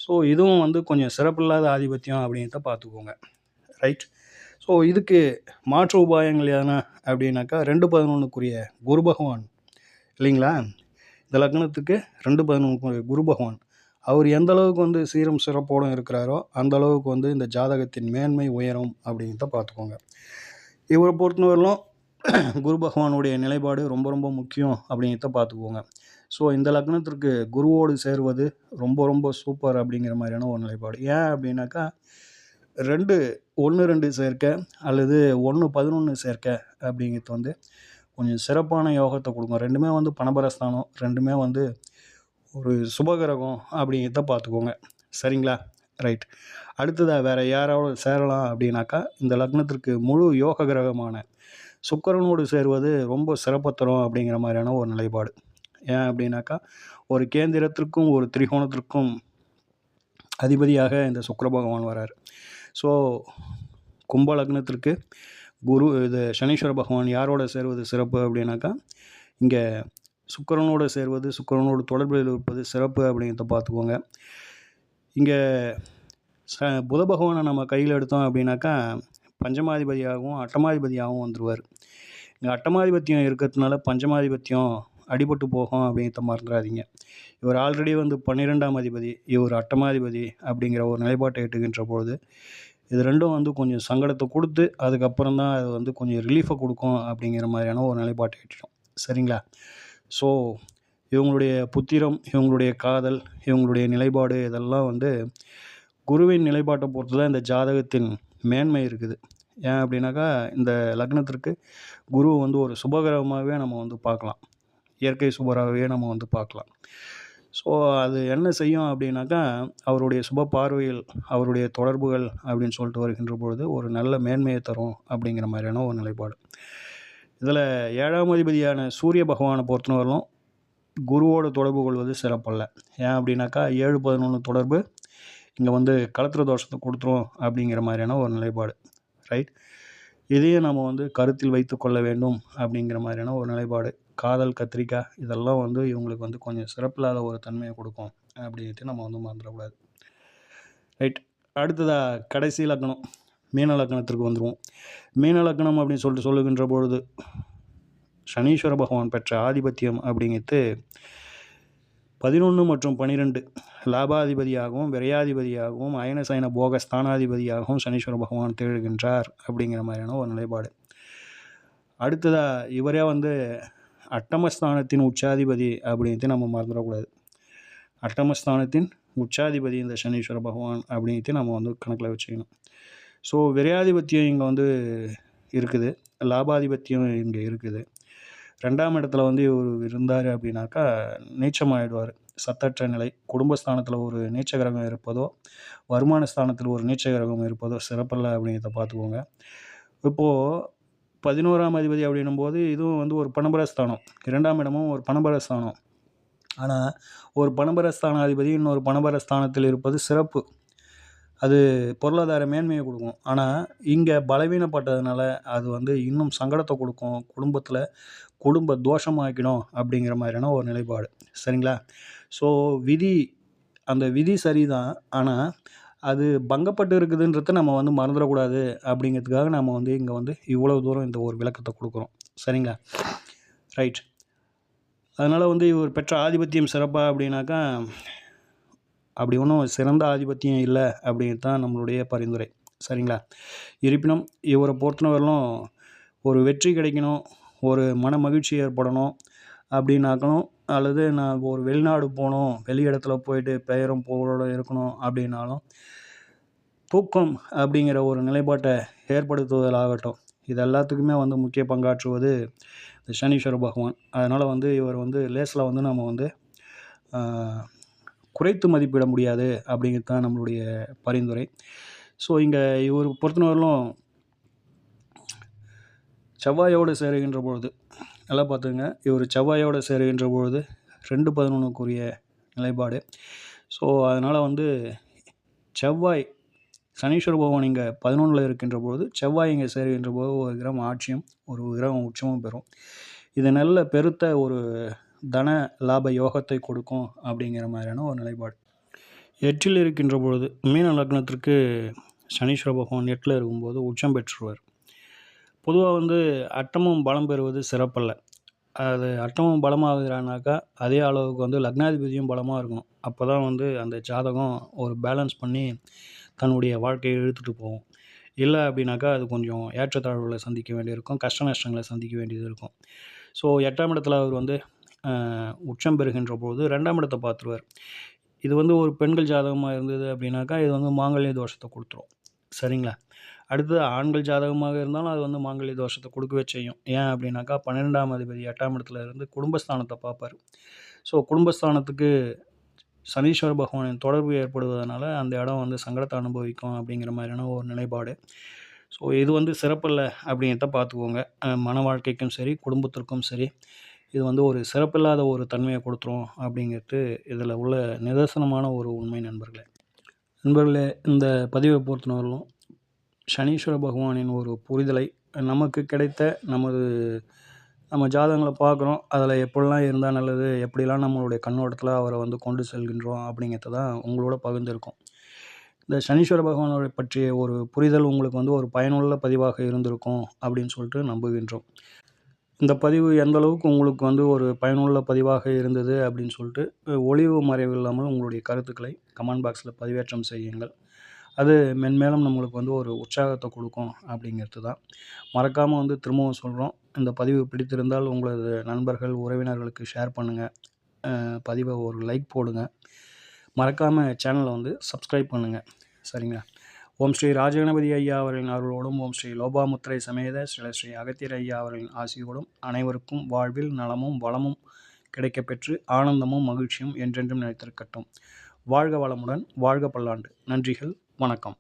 ஸோ இதுவும் வந்து கொஞ்சம் சிறப்பில்லாத ஆதிபத்தியம் அப்படிங்கிறத பார்த்துக்கோங்க. ரைட். ஸோ இதுக்கு மாற்று உபாயங்கள் எதனா அப்படின்னாக்கா 2/11க்குரிய குரு பகவான் இல்லைங்களா? இந்த லக்னத்துக்கு 2/11க்குரிய குரு பகவான் அவர் எந்த அளவுக்கு வந்து சீரும் சிறப்போடும் இருக்கிறாரோ அந்த அளவுக்கு வந்து இந்த ஜாதகத்தின் மேன்மை உயரும் அப்படிங்கிறத பார்த்துக்கோங்க. இவரை பொறுத்தவரையிலும் குரு பகவானுடைய நிலைப்பாடு ரொம்ப ரொம்ப முக்கியம் அப்படிங்கிறத பார்த்துக்கோங்க. ஸோ இந்த லக்னத்திற்கு குருவோடு சேருவது ரொம்ப ரொம்ப சூப்பர் அப்படிங்கிற மாதிரியான ஒரு நிலைப்பாடு. ஏன் அப்படின்னாக்கா 1 2 சேர்க்கை அல்லது 1 11 சேர்க்கை அப்படிங்கிறது வந்து கொஞ்சம் சிறப்பான யோகத்தை கொடுக்கும். ரெண்டுமே வந்து பணபரஸ்தானம், ரெண்டுமே வந்து ஒரு சுபகிரகம் அப்படிங்கிறத பார்த்துக்கோங்க. சரிங்களா? ரைட். அடுத்ததாக வேறு யாராவது சேரலாம் அப்படின்னாக்கா இந்த லக்னத்திற்கு முழு யோக கிரகமான சுக்கிரனோடு சேருவது ரொம்ப சிறப்பு தரும் அப்படிங்கிற மாதிரியான ஒரு நிலைப்பாடு. ஏன் அப்படின்னாக்கா ஒரு கேந்திரத்திற்கும் ஒரு திரிகோணத்திற்கும் அதிபதியாக இந்த சுக்கிர பகவான் வரார். ஸோ கும்ப லக்னத்திற்கு இது சனீஸ்வர பகவான் யாரோட சேருவது சிறப்பு அப்படின்னாக்கா இங்கே சுக்கிரனோடு சேருவது, சுக்கிரனோடு தொடர்பில் இருப்பது சிறப்பு அப்படிங்கிறத பார்த்துக்கோங்க. இங்கே புத பகவானை நம்ம கையில் எடுத்தோம் அப்படின்னாக்கா பஞ்சமாதிபதியாகவும் அட்டமாதிபதியாகவும் வந்துடுவார். இங்கே அட்டமாதிபத்தியம் இருக்கிறதுனால பஞ்சமாதிபத்தியம் அடிபட்டு போகும் அப்படிங்கிறத மறந்துடாதீங்க. இவர் ஆல்ரெடி வந்து 12ஆம் அதிபதி, இவர் அட்டமாதிபதி அப்படிங்கிற ஒரு நிலைப்பாட்டை எட்டுகின்ற பொழுது இது ரெண்டும் வந்து கொஞ்சம் சங்கடத்தை கொடுத்து அதுக்கப்புறம் தான் அது வந்து கொஞ்சம் ரிலீஃபை கொடுக்கும் அப்படிங்கிற மாதிரியான ஒரு நிலைப்பாட்டை எட்டிடும். சரிங்களா? ஸோ இவங்களுடைய புத்திரம், இவங்களுடைய காதல், இவங்களுடைய நிலைப்பாடு இதெல்லாம் வந்து குருவின் நிலைப்பாட்டை பொறுத்து தான் இந்த ஜாதகத்தின் மேன்மை இருக்குது. ஏன் அப்படின்னாக்கா இந்த லக்னத்திற்கு குரு வந்து ஒரு சுபகிரகமாகவே நம்ம வந்து பார்க்கலாம். இயற்கை சுபராகவே நம்ம வந்து பார்க்கலாம். ஸோ அது என்ன செய்யும் அப்படின்னாக்கா அவருடைய சுப பார்வைகள், அவருடைய தொடர்புகள் அப்படின்னு சொல்லிட்டு வருகின்ற பொழுது ஒரு நல்ல மேன்மையை தரும் அப்படிங்கிற மாதிரியான ஒரு நிலைப்பாடு. இதில் 7ஆம் அதிபதியான சூரிய பகவானை பொறுத்தவரையிலும் குருவோடு தொடர்பு கொள்வது சிறப்பல்ல. ஏன் அப்படின்னாக்கா 7-11 தொடர்பு இங்கே வந்து களத்திர தோஷத்தை கொடுத்துரும் அப்படிங்கிற மாதிரியான ஒரு நிலைப்பாடு. ரைட். இதையும் நம்ம வந்து கருத்தில் வைத்து கொள்ள வேண்டும் அப்படிங்கிற மாதிரியான ஒரு நிலைப்பாடு. காதல், கத்திரிக்காய் இதெல்லாம் வந்து இவங்களுக்கு வந்து கொஞ்சம் சிறப்பில்லாத ஒரு தன்மையை கொடுக்கும் அப்படின்ட்டு நம்ம வந்து மறந்துடக்கூடாது. ரைட். அடுத்ததாக கடைசி லக்னம் மீன லக்னத்திற்கு வந்துடுவோம். மீன லக்னம் அப்படின்னு சொல்லிட்டு சொல்லுகின்ற பொழுது சனீஸ்வர பகவான் பெற்ற ஆதிபத்தியம் அப்படிங்கிறது 11 மற்றும் 12 லாபாதிபதியாகவும் விரையாதிபதியாகவும் அயன சயன போக ஸ்தானாதிபதியாகவும் சனீஸ்வர பகவான் திகழ்கின்றார் அப்படிங்கிற மாதிரியான ஒரு நிலைப்பாடு. அடுத்ததாக இவரே வந்து அட்டமஸ்தானத்தின் உச்சாதிபதி அப்படின்ட்டு நம்ம மறந்துடக்கூடாது. அட்டமஸ்தானத்தின் உச்சாதிபதி இந்த சனீஸ்வர பகவான் அப்படின்ட்டு நம்ம வந்து கணக்கில் வச்சுக்கணும். ஸோ விரையாதிபத்தியம் இங்கே வந்து இருக்குது, லாபாதிபத்தியம் இங்கே இருக்குது. 2ஆம் இடத்துல வந்து இவர் இருந்தார் அப்படின்னாக்கா நீச்சமாகிடுவார். சத்தற்ற நிலை. குடும்பஸ்தானத்தில் ஒரு நீச்ச கிரகம் இருப்பதோ, வருமான ஸ்தானத்தில் ஒரு நீச்ச கிரகம் இருப்பதோ சிறப்பில்லை அப்படிங்கிறத பார்த்துக்கோங்க. இப்போது 11ஆம் அதிபதி அப்படின்னும் போது இதுவும் வந்து ஒரு பணபரஸ்தானம். 2ஆம் இடமும் ஒரு பணபரஸ்தானம். ஆனால் ஒரு பணபரஸ்தானாதிபதி இன்னொரு பணபரஸ்தானத்தில் இருப்பது சிறப்பு. அது பொருளாதார மேன்மையை கொடுக்கும். ஆனால் இங்கே பலவீனப்பட்டதுனால அது வந்து இன்னும் சங்கடத்தை கொடுக்கும். குடும்பத்தில் குடும்ப தோஷமாக்கிடும் அப்படிங்கிற மாதிரியான ஒரு நிலைப்பாடு. சரிங்களா? ஸோ அந்த விதி சரிதான். ஆனால் அது பங்கப்பட்டு இருக்குதுன்றத நம்ம வந்து மறந்துடக்கூடாது அப்படிங்கிறதுக்காக நம்ம வந்து இங்கே வந்து இவ்வளோ தூரம் இந்த ஒரு விளக்கத்தை கொடுக்குறோம். சரிங்களா? ரைட். அதனால் வந்து இவர் பெற்ற ஆதிபத்தியம் சிறப்பா அப்படின்னாக்கா அப்படி ஒன்றும் சிறந்த ஆதிபத்தியம் இல்லை அப்படிங்கிறது தான் நம்மளுடைய பரிந்துரை. சரிங்களா? இருப்பினும் இவரை பொறுத்தவரையிலும் ஒரு வெற்றி கிடைக்கணும், ஒரு மன மகிழ்ச்சி ஏற்படணும் அப்படின்னாக்கணும், அல்லது நான் ஒரு வெளிநாடு போகணும், வெளி இடத்துல போயிட்டு பெயரும் புகழோடு இருக்கணும் அப்படின்னாலும் தூக்கம் அப்படிங்கிற ஒரு நிலைப்பாட்டை ஏற்படுத்துவதாகட்டும், இது எல்லாத்துக்குமே வந்து முக்கிய பங்காற்றுவது இந்த சனீஸ்வர பகவான். அதனால் வந்து இவர் வந்து லேசில் வந்து நம்ம வந்து குறைத்து மதிப்பிட முடியாது அப்படிங்கிறது தான் நம்மளுடைய பரிந்துரை. ஸோ இங்கே இவர் பொறுத்தவரையிலும் செவ்வாயோடு சேருகின்ற பொழுது நல்லா பார்த்துங்க, இவர் செவ்வாயோடு சேருகின்ற பொழுது 2-11க்குரிய நிலைப்பாடு. ஸோ அதனால் வந்து செவ்வாய் சனீஸ்வர பகவான் இங்கே 11ல் இருக்கின்ற போது செவ்வாய் இங்கே சேர்கின்ற போது ஒரு கிரகம் ஆட்சியும் ஒரு கிரகம் உச்சமும் பெறும். இது நல்ல பெருத்த ஒரு தன லாப யோகத்தை கொடுக்கும் அப்படிங்கிற மாதிரியான ஒரு நிலைப்பாடு. 8ல் இருக்கின்ற பொழுது மீன லக்னத்திற்கு சனீஸ்வர பகவான் 8ல் இருக்கும்போது உச்சம் பெற்றுருவார். பொதுவாக வந்து அட்டமும் பலம் பெறுவது சிறப்பல்ல. அது அட்டமும் பலமாகுதுனாக்கா அதே அளவுக்கு வந்து லக்னாதிபதியும் பலமாக இருக்கணும். அப்போ தான் வந்து அந்த ஜாதகம் ஒரு பேலன்ஸ் பண்ணி தன்னுடைய வாழ்க்கையை இழுத்துட்டு போகும். இல்லை அப்படின்னாக்கா அது கொஞ்சம் ஏற்றத்தாழ்வுகளை சந்திக்க வேண்டியிருக்கும், கஷ்ட நஷ்டங்களை சந்திக்க வேண்டியது இருக்கும். ஸோ 8ஆம் இடத்துல அவர் வந்து உச்சம் பெறுகின்ற போது 2ஆம் இடத்தை பார்த்துருவார். இது வந்து ஒரு பெண்கள் ஜாதகமாக இருந்தது அப்படின்னாக்கா இது வந்து மாங்கல்ய தோஷத்தை கொடுத்துரும். சரிங்களா? அடுத்தது ஆண்கள் ஜாதகமாக இருந்தாலும் அது வந்து மாங்கல்ய தோஷத்தை கொடுக்கவே செய்யும். ஏன் அப்படின்னாக்கா 12ஆம் அதிபதி 8ஆம் இடத்துல இருந்து குடும்பஸ்தானத்தை பார்ப்பார். ஸோ குடும்பஸ்தானத்துக்கு சனீஸ்வர பகவானின் தொடர்பு ஏற்படுவதனால அந்த இடம் வந்து சங்கடத்தை அனுபவிக்கும் அப்படிங்கிற மாதிரியான ஒரு நிலைப்பாடு. ஸோ இது வந்து சிறப்பில்லை அப்படிங்கிறத பார்த்துக்கோங்க. மன வாழ்க்கைக்கும் சரி, குடும்பத்திற்கும் சரி, இது வந்து ஒரு சிறப்பில்லாத ஒரு தன்மையை கொடுத்துரும் அப்படிங்கிறது இதில் உள்ள நிதர்சனமான ஒரு உண்மை நண்பர்களே. நண்பர்களே, இந்த பதிவை பொறுத்தவரையிலும் சனீஸ்வர பகவானின் ஒரு புரிதலை நமக்கு கிடைத்த நம்ம ஜாதகங்களை பார்க்குறோம். அதில் எப்படிலாம் இருந்தால் நல்லது, எப்படிலாம் நம்மளுடைய கண்ணோட்டத்தில் அவரை வந்து கொண்டு செல்கின்றோம் அப்படிங்கிறத தான் உங்களோட பகிர்ந்திருக்கோம். இந்த சனீஸ்வர பகவானை பற்றிய ஒரு புரிதல் உங்களுக்கு வந்து ஒரு பயனுள்ள பதிவாக இருந்திருக்கும் அப்படின்னு சொல்லிட்டு நம்புகின்றோம். இந்த பதிவு எந்த அளவுக்கு உங்களுக்கு வந்து ஒரு பயனுள்ள பதிவாக இருந்தது அப்படின்னு சொல்லிட்டு ஒளிவு மறைவு இல்லாமல் உங்களுடைய கருத்துக்களை கமெண்ட் பாக்ஸில் பதிவேற்றம் செய்யுங்கள். அது மென்மேலும் நம்மளுக்கு வந்து ஒரு உற்சாகத்தை கொடுக்கும் அப்படிங்கிறது தான். மறக்காமல் வந்து திரும்பவும் சொல்கிறோம், இந்த பதிவு பிடித்திருந்தால் உங்களது நண்பர்கள், உறவினர்களுக்கு ஷேர் பண்ணுங்கள். பதிவை ஒரு லைக் போடுங்க. மறக்காமல் சேனலை வந்து சப்ஸ்கிரைப் பண்ணுங்கள். சரிங்களா? ஓம் ஸ்ரீ ராஜகணபதி ஐயா அவர்களின் அருளோடும், ஓம் ஸ்ரீ லோபாமுத்திரை சமேத ஸ்ரீ அகத்தியர் ஐயா அவர்களின் ஆசியோடும் அனைவருக்கும் வாழ்வில் நலமும் வளமும் கிடைக்கப்பெற்று ஆனந்தமும் மகிழ்ச்சியும் என்றென்றும் நிலைத்திருக்கட்டும். வாழ்க வளமுடன், வாழ்க பல்லாண்டு. நன்றிகள், வணக்கம்.